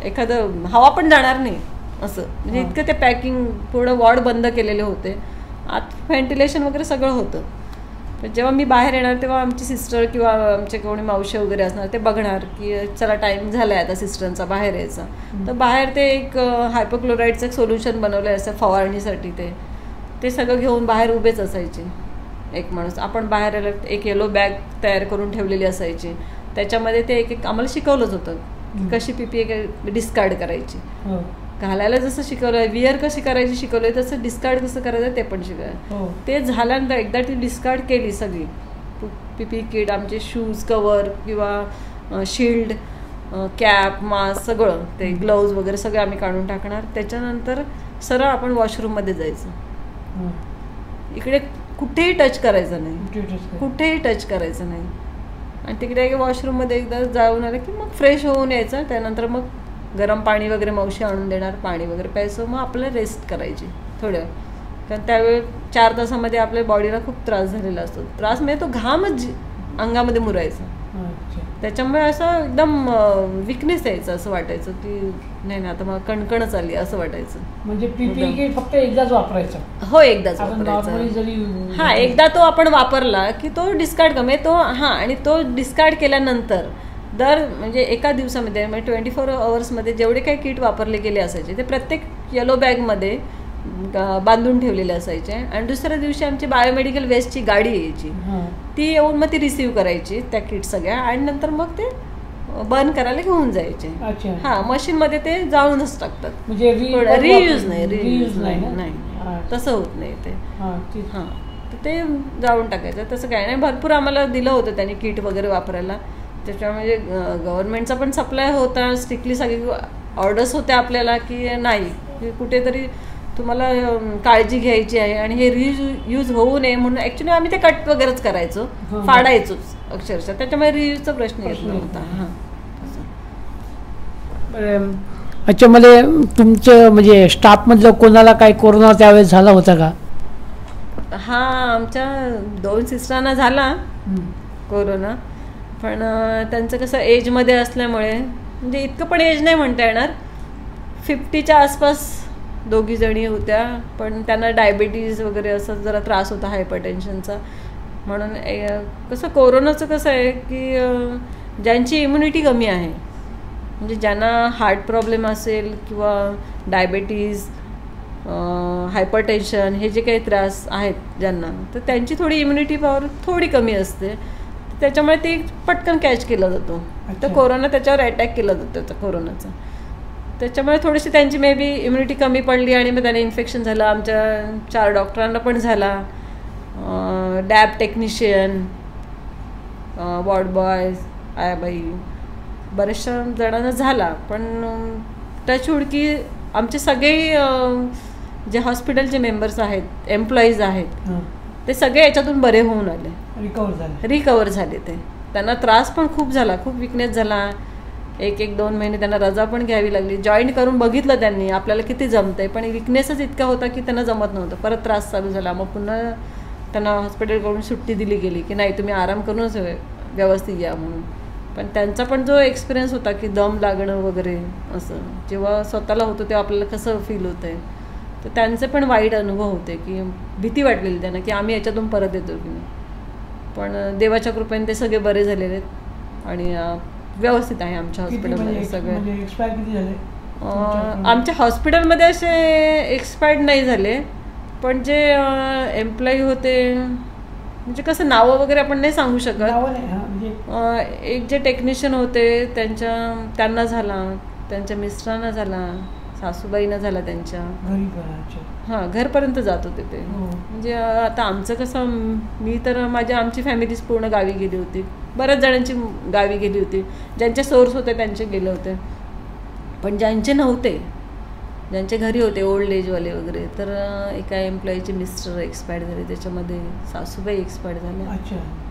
S3: एखादं हवा पण जाणार नाही असं, म्हणजे इतकं ते पॅकिंग, पूर्ण वॉर्ड बंद केलेले होते, आत व्हेंटिलेशन वगैरे सगळं होतं. पण जेव्हा मी बाहेर येणार तेव्हा आमची सिस्टर किंवा आमचे कोणी मावशी वगैरे असणार, ते बघणार की चला टाईम झाला आहे आता सिस्टरचा बाहेर यायचा. तर बाहेर ते एक हायपोक्लोराईडचं एक सोल्युशन बनवलं असं फवारणीसाठी, ते सगळं घेऊन बाहेर उभेच असायचे एक माणूस. आपण बाहेर एक येलो बॅग तयार करून ठेवलेली असायची, त्याच्यामध्ये ते एक आम्हाला शिकवलंच होतं की कशी PPE डिस्कार्ड करायची. घालायला जसं शिकवलं, विअर कशी करायची शिकवलंय, तसं डिस्कार्ड कसं करायचं ते पण शिकवलं. ते झाल्यानंतर एकदा ती डिस्कार्ड केली सगळी PPE किट, आमचे शूज, कवर किंवा शील्ड, कॅप, मास्क सगळं, ते ग्लोव्ज वगैरे सगळं आम्ही काढून टाकणार. त्याच्यानंतर सरळ आपण वॉशरूममध्ये जायचं. इकडे कुठेही टच करायचं नाही, कुठेही टच करायचं नाही. आणि तिकडे वॉशरूममध्ये एकदा जाऊन आलं की मग फ्रेश होऊन यायचं. त्यानंतर मग गरम पाणी वगैरे मावशी आणून देणार, पाणी वगैरे प्यायचं, मग आपल्याला रेस्ट करायची थोड्या. कारण त्यावेळी 4 तासामध्ये आपल्या बॉडीला खूप त्रास झालेला असतो. त्रास म्हणजे तो घामच अंगामध्ये मुरायचा. त्याच्यामुळे असं एकदम विकनेस यायचं, असं वाटायचं की नाही आता मला कणकणच आली असं वाटायचं.
S2: म्हणजे पीपीई किट फक्त एकदाच वापरायचा?
S3: हो, एकदाच वापरायचा. हा, एकदा तो आपण वापरला की तो डिस्कार्ड कमी तो. हा, आणि तो डिस्कार्ड केल्यानंतर म्हणजे एका दिवसामध्ये म्हणजे 24 आवर्समध्ये जेवढे काही किट वापरले गेले असायचे ते प्रत्येक येलो बॅगमध्ये बांधून ठेवलेले असायचे. आणि दुसऱ्या दिवशी आमची बायोमेडिकल वेस्टची गाडी यायची, ती येऊन मग ती रिसीव्ह करायची त्या किट सगळ्या, आणि नंतर मग ते बर्न करायला घेऊन जायचे. हा, मशीनमध्ये ते जाळूनच टाकतात. म्हणजे रियूज नाही, तसं होत नाही ते. हा, तर ते जाळून टाकायचं, तसं काय नाही. भरपूर आम्हाला दिलं होतं त्यांनी किट वगैरे वापरायला. त्याच्यामुळे गव्हर्नमेंटचा पण सप्लाय होता, स्ट्रिक्टली सगळी ऑर्डर्स होत्या आपल्याला की नाही कुठेतरी तुम्हाला काळजी घ्यायची आहे आणि हे रियूज होऊ नये म्हणून. ॲक्च्युली आम्ही ते कट वगैरेच करायचो, फाडायचोच अक्षरशः, त्याच्यामुळे रियूजचा प्रश्न येत नव्हता. हां,
S2: अच्छा. मला तुमचं म्हणजे स्टाफमधलं कोणाला काय कोरोना त्यावेळेस झाला होता का?
S3: हा, आमच्या 2 सिस्टरांना झाला कोरोना, पण त्यांचं कसं एजमध्ये असल्यामुळे, म्हणजे इतकं पण एज नाही म्हणता येणार, 50च्या आसपास 2 जणी होत्या, पण त्यांना डायबिटीज वगैरे असं जरा त्रास होता, हायपरटेन्शनचा. म्हणून कसं कोरोनाचं कसं आहे की ज्यांची इम्युनिटी कमी आहे, म्हणजे ज्यांना हार्ट प्रॉब्लेम असेल किंवा डायबिटीज, हायपरटेन्शन, हे जे काही त्रास आहेत ज्यांना, तर त्यांची थोडी इम्युनिटी पॉवर थोडी कमी असते. त्याच्यामुळे ते पटकन कॅच केला जातो. तर कोरोना त्याच्यावर अटॅक केला जातो त्याचा कोरोनाचा. त्याच्यामुळे थोडीशी त्यांची मे बी इम्युनिटी कमी पडली आणि मग त्याने इन्फेक्शन झालं. आमच्या 4 डॉक्टरांना पण झाला, डॅब टेक्निशियन, वॉर्ड बॉयज, आयाबाई, बऱ्याचशा जणांना झाला. पण टचवूड की आमचे सगळे जे हॉस्पिटलचे मेंबर्स आहेत, एम्प्लॉईज आहेत, ते सगळे याच्यातून बरे होऊन आले, रिकवर झाले. त्यांना त्रास पण खूप झाला, खूप विकनेस झाला. 1-2 महिने त्यांना रजा पण घ्यावी लागली. जॉईन करून बघितलं त्यांनी आपल्याला किती जमतंय, पण विकनेसच इतका होता की त्यांना जमत नव्हतं. परत त्रास चालू झाला, मग पुन्हा त्यांना हॉस्पिटलकडून सुट्टी दिली गेली की नाही तुम्ही आराम करूनच व्यवस्थित या म्हणून. पण त्यांचा पण जो एक्सपिरियन्स होता की दम लागणं वगैरे असं, जेव्हा स्वतःला होतं तेव्हा आपल्याला कसं फील होतंय, तर त्यांचे पण वाईट अनुभव होते की भीती वाटलेली त्यांना की आम्ही याच्यातून परत येतो की नाही. पण देवाच्या कृपेने ते सगळे बरे झालेले आहेत आणि व्यवस्थित आहे आमच्या हॉस्पिटलमध्ये सगळे. आमच्या हॉस्पिटलमध्ये असे एक्सपायर्ड नाही झाले, पण जे एम्प्लॉई होते, म्हणजे कसं नावं वगैरे आपण नाही सांगू शकत. एक जे टेक्निशियन होते त्यांना झाला, त्यांच्या मिस्टरांना झाला, सासूबाईंना झाला त्यांच्या. हां, घरपर्यंत जात होते ते. म्हणजे आता आमचं कसं, मी तर आमची फॅमिलीच पूर्ण गावी गेली होती, बऱ्याच जणांची गावी गेली होती. ज्यांचे सोर्स होते त्यांचे गेले होते, पण ज्यांचे नव्हते, ज्यांचे घरी होते ओल्ड एजवाले वगैरे, तर एका एम्प्लॉईचे मिस्टर एक्सपायर्ड झाले, त्याच्यामध्ये सासूबाई एक्सपायर्ड झाल्या.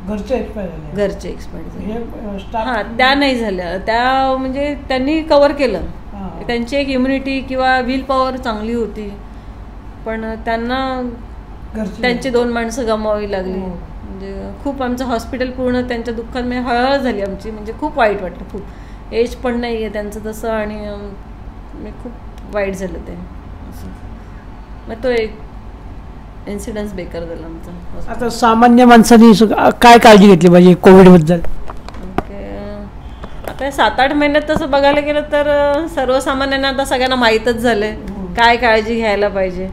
S3: घरचे एक्सपायर्ड झाले. हां, त्या नाही झाल्या. त्या म्हणजे त्यांनी कव्हर केलं. त्यांची एक इम्युनिटी किंवा विल पॉवर चांगली होती, पण त्यांना त्यांची 2 माणसं गमावावी लागली. म्हणजे खूप आमचं हॉस्पिटल पूर्ण त्यांच्या दुःखात म्हणजे हळहळ झाली आमची. म्हणजे खूप वाईट वाटलं. खूप एज पण नाही आहे त्यांचं तसं, आणि खूप वाईट झालं ते असं. मग तो एक इन्सिडन्स बेकार झाला आमचा.
S2: आता सामान्य माणसांनी काय काळजी घेतली पाहिजे कोविडबद्दल?
S3: आता 7-8 महिन्यात तसं बघायला गेलं तर सर्वसामान्यांना आता सगळ्यांना माहीतच झालंय काय काळजी घ्यायला पाहिजे.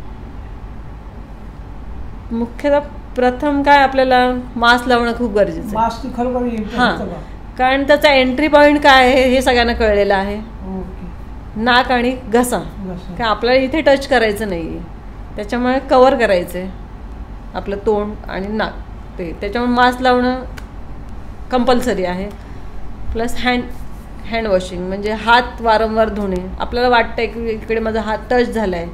S3: मुख्यतः प्रथम काय, आपल्याला मास्क लावणं खूप गरजेचं आहे. हां, कारण त्याचा एंट्री पॉईंट काय आहे हे सगळ्यांना कळलेलं आहे. नाक आणि घसा, काय आपल्याला इथे टच करायचं नाही आहे, त्याच्यामुळे कवर करायचं आहे आपलं तोंड आणि नाक ते. त्याच्यामुळे मास्क लावणं कंपल्सरी आहे. प्लस हँड वॉशिंग, म्हणजे हात वारंवार धुणे. आपल्याला वाटतंय की इकडे माझा हात टच झाला आहे,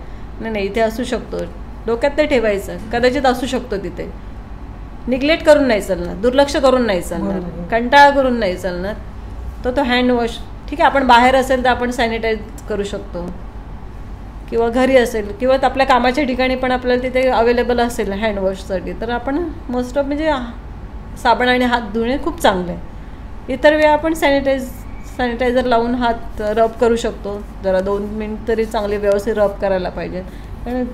S3: नाही इथे असू शकतो, डोक्यात ते ठेवायचं, कदाचित असू शकतो तिथे. निग्लेक्ट करून नाही चालणार, दुर्लक्ष करून नाही चालणार, कंटाळा करून नाही चालणार. तो हँड वॉश ठीक आहे. आपण बाहेर असेल तर आपण सॅनिटाईज करू शकतो किंवा घरी असेल किंवा आपल्या कामाच्या ठिकाणी पण आपल्याला तिथे अवेलेबल असेल हँडवॉशसाठी, तर आपण मोस्ट ऑफ म्हणजे साबण आणि हात धुणे खूप चांगले आहे. इतर वेळा आपण सॅनिटायझर लावून हात रब करू शकतो. जरा 2 मिनिट तरी चांगले व्यवस्थित रब करायला पाहिजे. कारण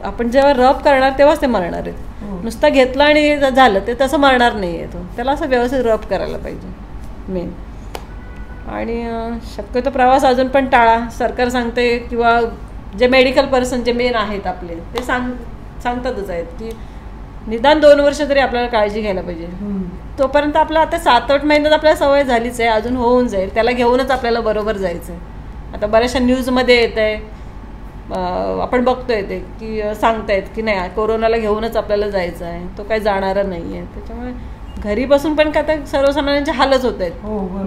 S3: आपण जेव्हा रब करणार तेव्हाच ते मरणार आहेत. नुसतं घेतलं आणि झालं ते तसं मरणार नाही आहे. तो त्याला असं व्यवस्थित रब करायला पाहिजे मेन. आणि शक्यतो प्रवास अजून पण टाळा. सरकार सांगते किंवा जे मेडिकल पर्सन जे मेन आहेत आपले ते सांगतातच आहेत की निदान 2 वर्ष तरी आपल्याला काळजी घ्यायला पाहिजे. तोपर्यंत आपलं आता 7-8 महिन्यात आपल्याला सवय झालीच आहे, अजून होऊन जाईल. त्याला घेऊनच आपल्याला बरोबर जायचं आहे. आता बऱ्याचशा न्यूजमध्ये येत आहे, आपण बघतोय ते की सांगतायत की नाही कोरोनाला घेऊनच आपल्याला जायचं आहे, तो काही जाणारा नाही आहे. त्याच्यामुळे घरी बसून पण का तर सर्वसामान्यांचे हालच होत आहेत.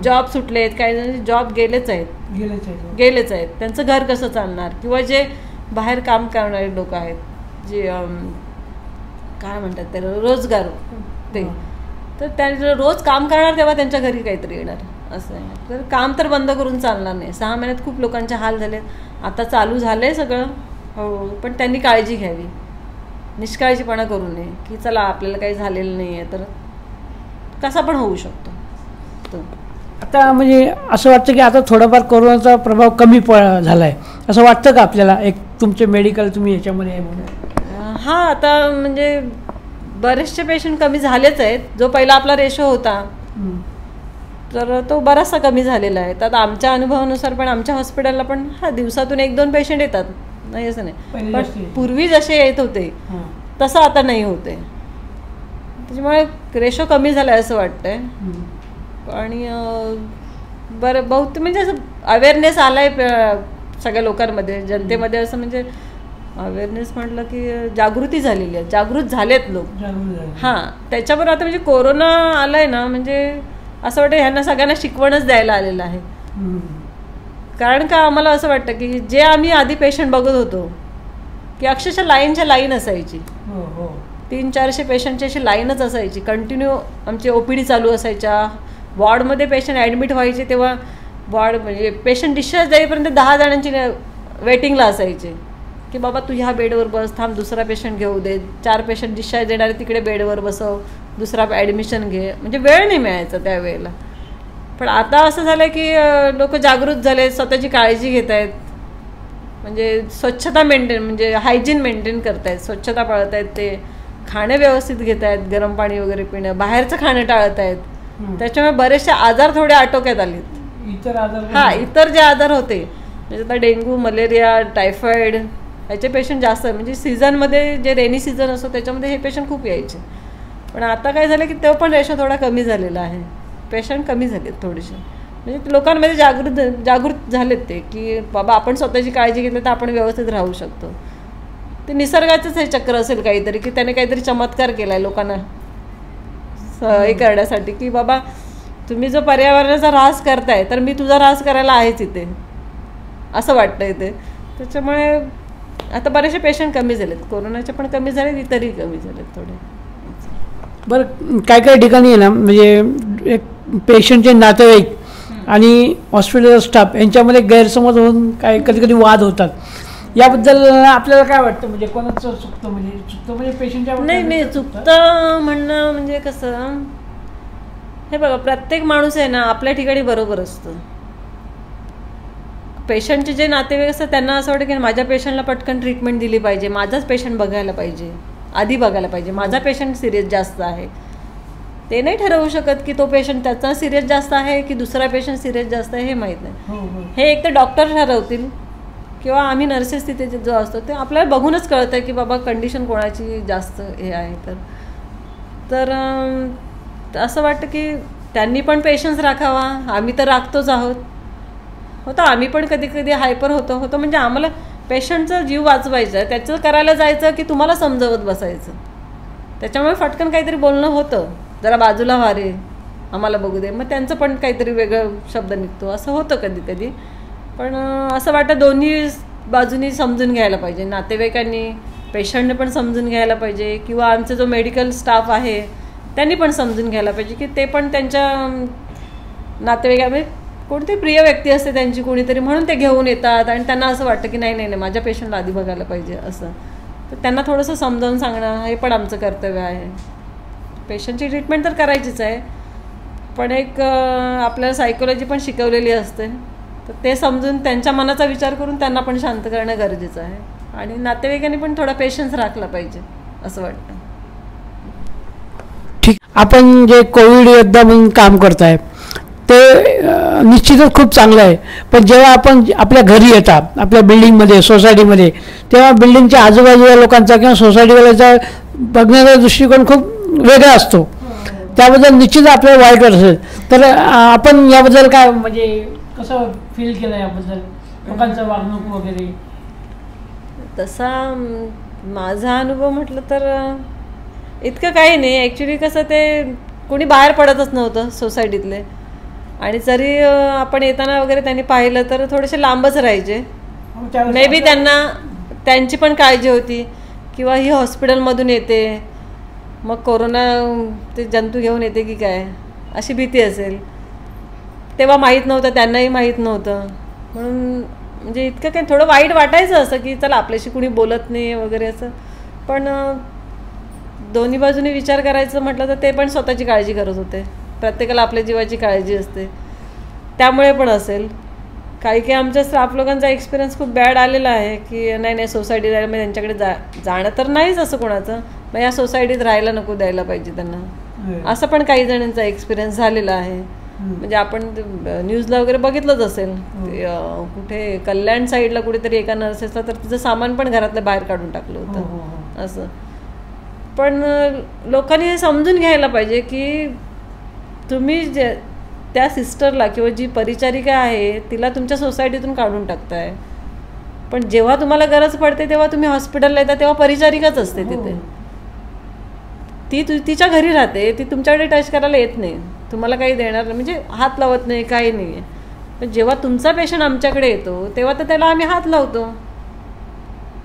S3: जॉब सुटले आहेत, काही जण जॉब गेलेच आहेत. त्यांचं घर कसं चालणार? किंवा जे बाहेर काम करणारे लोक आहेत, जे काय म्हणतात ते रोजगार ते, तर त्या रोज काम करणार तेव्हा त्यांच्या घरी काहीतरी येणार असं आहे. तर काम तर बंद करून चालणार नाही. 6 महिन्यात खूप लोकांचे हाल झाले. आता चालू झालं आहे सगळं हळूहळू, पण त्यांनी काळजी घ्यावी, निष्काळजीपणा करू नये की चला आपल्याला काही झालेलं नाही आहे तर कसा पण होऊ शकतो.
S2: आता म्हणजे असं वाटतं की आता थोडाफार कोरोनाचा प्रभाव कमी झाला आहे असं वाटतं का आपल्याला? एक तुमचे मेडिकल तुम्ही याच्यामध्ये आहे म्हणून.
S3: हां, आता म्हणजे बरेचसे पेशंट कमी झालेच आहेत. जो पहिला आपला रेशो होता तर तो बराचसा कमी झालेला आहे. तर आमच्या अनुभवानुसार पण आमच्या हॉस्पिटलला पण दिवसातून 1-2 पेशंट येतात, नाही असं नाही, पण पूर्वी जसे येत होते तसं आता नाही होते. त्याच्यामुळे रेशो कमी झाला आहे असं वाटतंय. आणि बरं बहुतेक म्हणजे असं अवेअरनेस आला आहे सगळ्या लोकांमध्ये, जनतेमध्ये. असं म्हणजे अवेअरनेस म्हटलं की जागृती झालेली आहे, जागृत झालेत लोक. हां, त्याच्याबरोबर आता म्हणजे कोरोना आलाय ना, म्हणजे असं वाटतं ह्यांना सगळ्यांना शिकवणच द्यायला आलेलं आहे. कारण का आम्हाला असं वाटतं की जे आम्ही आधी पेशंट बघत होतो की अक्षरशः लाईन असायची, 300-400 पेशंटची अशी लाईनच असायची कंटिन्यू. आमची OPD चालू असायच्या. वॉर्डमध्ये पेशंट ॲडमिट व्हायचे तेव्हा वॉर्ड म्हणजे पेशंट डिस्चार्ज जाईपर्यंत 10 जणांची वेटिंगला असायचे की बाबा तू ह्या बेडवर बस, थांब दुसरा पेशंट घेऊ दे. 4 पेशंट डिस्चार्ज देणारे तिकडे बेडवर बसव, दुसरा ॲडमिशन घे. म्हणजे वेळ नाही मिळायचा त्यावेळेला. पण आता असं झालं की लोक जागृत झाले, स्वतःची काळजी घेत आहेत. म्हणजे स्वच्छता मेंटेन म्हणजे हायजीन मेंटेन करत आहेत, स्वच्छता पाळत आहेत. ते खाणं व्यवस्थित घेत आहेत, गरम पाणी वगैरे पिणं, बाहेरचं खाणं टाळत आहेत. त्याच्यामुळे बरेचसे आजार थोडे आटोक्यात आलेत. इतर जे आजार होते म्हणजे आता डेंग्यू, मलेरिया, टायफॉइड याचे पेशंट जास्त आहे. म्हणजे सीझनमध्ये जे रेनी सीझन असतो त्याच्यामध्ये हे पेशंट खूप यायचे. पण आता काय झालं की तो पण रेशो थोडा कमी झालेला आहे. पेशंट कमी झालेत थोडेसे. म्हणजे लोकांमध्ये जागृत झालेत ते की बाबा आपण स्वतःची काळजी घेतली तर आपण व्यवस्थित राहू शकतो. ते निसर्गाचंच हे चक्र असेल काहीतरी की त्याने काहीतरी चमत्कार केला आहे लोकांना हे करण्यासाठी की बाबा तुम्ही जो पर्यावरणाचा ऱ्हास करताय तर मी तुझा ऱ्हास करायला आहेच इथे, असं वाटतं इथे. त्याच्यामुळे आता बरेचसे पेशंट कमी झालेत, कोरोनाचे पण कमी झालेत, इतरही कमी झालेत थोडे.
S2: बरं, काही ठिकाणी आहे ना म्हणजे एक पेशंटचे नातेवाईक आणि हॉस्पिटल स्टाफ यांच्यामध्ये गैरसमज होऊन कधी कधी वाद होतात. याबद्दल आपल्याला काय वाटतं? म्हणजे कोणाचं चुकतं म्हणजे पेशंटच्या
S3: नाही चुकतं म्हणणं म्हणजे कसं, हे बघा प्रत्येक माणूस आहे ना आपल्या ठिकाणी बरोबर असतं. पेशंटचे जे नातेवाईक असतात त्यांना असं वाटतं की माझ्या पेशंटला पटकन ट्रीटमेंट दिली पाहिजे, माझाच पेशंट बघायला पाहिजे, आधी बघायला पाहिजे, माझा पेशंट सिरियस जास्त आहे. ते नाही ठरवू शकत की तो पेशंट त्याचा सिरियस जास्त आहे की दुसरा पेशंट सिरियस जास्त आहे, हे माहीत नाही. हे एक तर डॉक्टर ठरवतील किंवा आम्ही नर्सेस तिथे जो असतो ते आपल्याला बघूनच कळतं की बाबा कंडिशन कोणाची जास्त हे आहे. तर असं वाटतं की त्यांनी पण पेशन्स राखावा. आम्ही तर राखतोच आहोत, होतं आम्ही पण कधी कधी हायपर होतो म्हणजे आम्हाला पेशंटचा जीव वाचवायचा आहे, त्याचं करायला जायचं की तुम्हाला समजवत बसायचं. त्याच्यामुळे फटकन काहीतरी बोलणं होतं, जरा बाजूला व्हा रे, आम्हाला बघू दे, मग त्यांचं पण काहीतरी वेगळं शब्द निघतो, असं होतं कधी कधी. पण असं वाटतं दोन्ही बाजूनी समजून घ्यायला पाहिजे, नातेवाईकांनी पेशंटने पण समजून घ्यायला पाहिजे किंवा आमचा जो मेडिकल स्टाफ आहे त्यांनी पण समजून घ्यायला पाहिजे की ते पण त्यांच्या नातेवाईकांमध्ये कोणती प्रिय व्यक्ती असते त्यांची कोणीतरी, म्हणून ते घेऊन येतात आणि त्यांना असं वाटतं की नाही नाही नाही माझ्या पेशंटला आधी बघायला पाहिजे असं. तर त्यांना थोडंसं समजावून सांगणं हे पण आमचं कर्तव्य आहे. पेशंटची ट्रीटमेंट तर करायचीच आहे, पण एक आपल्याला सायकोलॉजी पण शिकवलेली असते, तर ते समजून त्यांच्या मनाचा विचार करून त्यांना पण शांत करणं गरजेचं आहे. आणि नातेवाईकांनी पण थोडा पेशन्स राखला पाहिजे असं वाटतं.
S2: ठीक. आपण जे कोविड योद्धा म्हणून काम करताय ते निश्चितच खूप चांगलं आहे, पण जेव्हा आपण आपल्या घरी येतात आपल्या बिल्डिंगमध्ये सोसायटीमध्ये, तेव्हा बिल्डिंगच्या आजूबाजूच्या लोकांचा किंवा सोसायटीवाल्याचा बघण्याचा दृष्टिकोन खूप वेगळा असतो. त्याबद्दल निश्चित आपल्याला वाईट वाटत असेल, तर आपण याबद्दल काय म्हणजे कसं फील केलं याबद्दल, लोकांचं वागणूक वगैरे?
S3: तसा माझा अनुभव म्हटलं तर इतकं काही नाही. ॲक्च्युली कसं ते कोणी बाहेर पडतच नव्हतं सोसायटीतले, आणि जरी आपण येताना वगैरे त्यांनी पाहिलं तर थोडेसे लांबच राहायचे. मे बी त्यांना त्यांची पण काळजी होती किंवा ही हॉस्पिटलमधून येते मग कोरोना ते जंतू घेऊन येते की काय अशी भीती असेल. तेव्हा माहीत नव्हतं, त्यांनाही माहीत नव्हतं, म्हणून म्हणजे इतकं काही थोडं वाईट वाटायचं असं की चला आपल्याशी कुणी बोलत नाही वगैरे असं. पण दोन्ही बाजूनी विचार करायचं म्हटलं तर ते पण स्वतःची काळजी करत होते. प्रत्येकाला आपल्या जीवाची काळजी असते, त्यामुळे पण असेल. काही आमच्या स्टाफ लोकांचा एक्सपिरियन्स खूप बॅड आलेला आहे की नाही नाही सोसायटी राहायला, मग त्यांच्याकडे जाणं तर नाहीच असं कोणाचं, मग या सोसायटीत राहायला नको द्यायला पाहिजे त्यांना, असं पण काही जणांचा एक्सपिरियन्स झालेला आहे. म्हणजे आपण न्यूजला वगैरे बघितलंच असेल, कुठे कल्याण साईडला कुठेतरी एका नर्सेसला तर तिचं सामान पण घरातलं बाहेर काढून टाकलं होतं असं. पण लोकांनी हे समजून घ्यायला पाहिजे की तुम्ही जे त्या सिस्टरला किंवा जी परिचारिका आहे तिला तुमच्या सोसायटीतून काढून टाकताय, पण जेव्हा तुम्हाला गरज पडते तेव्हा तुम्ही हॉस्पिटलला येता तेव्हा परिचारिकाच असते तिथे. ती तिच्या घरी राहते, ती तुमच्याकडे टच करायला येत नाही, तुम्हाला काही देणार नाही, म्हणजे हात लावत नाही, काही नाही आहे. पण जेव्हा तुमचा पेशंट आमच्याकडे येतो तेव्हा तर त्याला आम्ही हात लावतो,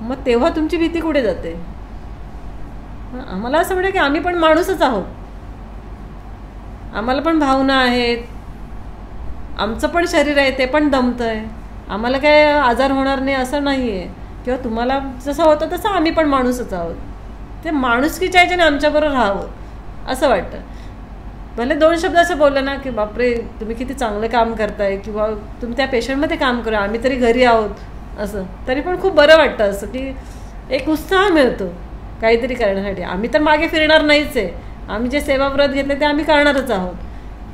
S3: मग तेव्हा तुमची भीती कुठे जाते? आम्हाला असं वाटतं की आम्ही पण माणूसच आहोत, आम्हाला पण भावना आहेत, आमचं पण शरीर आहे, ते पण दमतं आहे, आम्हाला काय आजार होणार नाही असं नाही आहे, किंवा तुम्हाला जसं होतं तसं आम्ही पण माणूसच आहोत. ते माणुसकीच्या ह्याच्याने आमच्याबरोबर राहावं असं वाटतं. भले दोन शब्द असं बोललं ना की बापरे तुम्ही किती चांगलं काम करताय, किंवा तुम्ही त्या पेशंटमध्ये काम करा, आम्ही तरी घरी आहोत असं, तरी पण खूप बरं वाटतं. असं की एक उत्साह मिळतो काहीतरी करण्यासाठी. आम्ही तर मागे फिरणार नाहीच आहे, आम्ही जे सेवाव्रत घेतले ते आम्ही करणारच आहोत,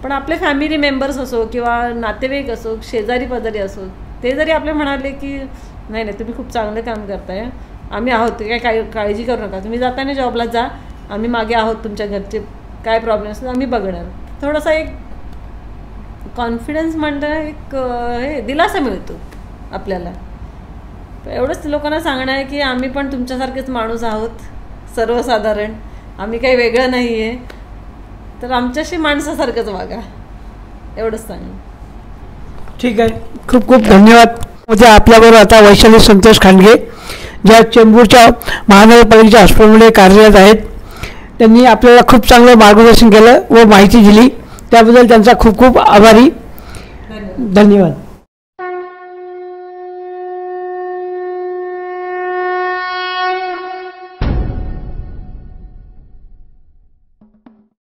S3: पण आपले फॅमिली मेंबर्स असो किंवा नातेवाईक असो, शेजारी पाजारी असो, ते जरी आपले म्हणाले की नाही नाही तुम्ही खूप चांगलं काम करताय, आम्ही आहोत, काय काळजी करू नका, तुम्ही जाताना जॉबला जा, आम्ही मागे आहोत, तुमच्या घरचे काय प्रॉब्लेम असतो आम्ही बघणार, थोडासा एक कॉन्फिडन्स म्हणतं एक हे दिलासा मिळतो आपल्याला. एवढंच लोकांना सांगणं आहे की आम्ही पण तुमच्यासारखेच माणूस आहोत, सर्वसाधारण, आम्ही काही वेगळं नाही आहे, तर आमच्याशी माणसासारखंच वागा, एवढंच सांगणं.
S2: ठीक आहे, खूप खूप धन्यवाद. म्हणजे आपल्याबरोबर आता वैशाली संतोष खांडगे ज्या चेंबूरच्या महानगरपालिकेच्या हॉस्पिटलमध्ये कार्यरत आहेत, त्यांनी आपल्याला खूप चांगलं मार्गदर्शन केलं व माहिती दिली, त्याबद्दल त्यांचा खूप खूप आभारी. धन्यवाद.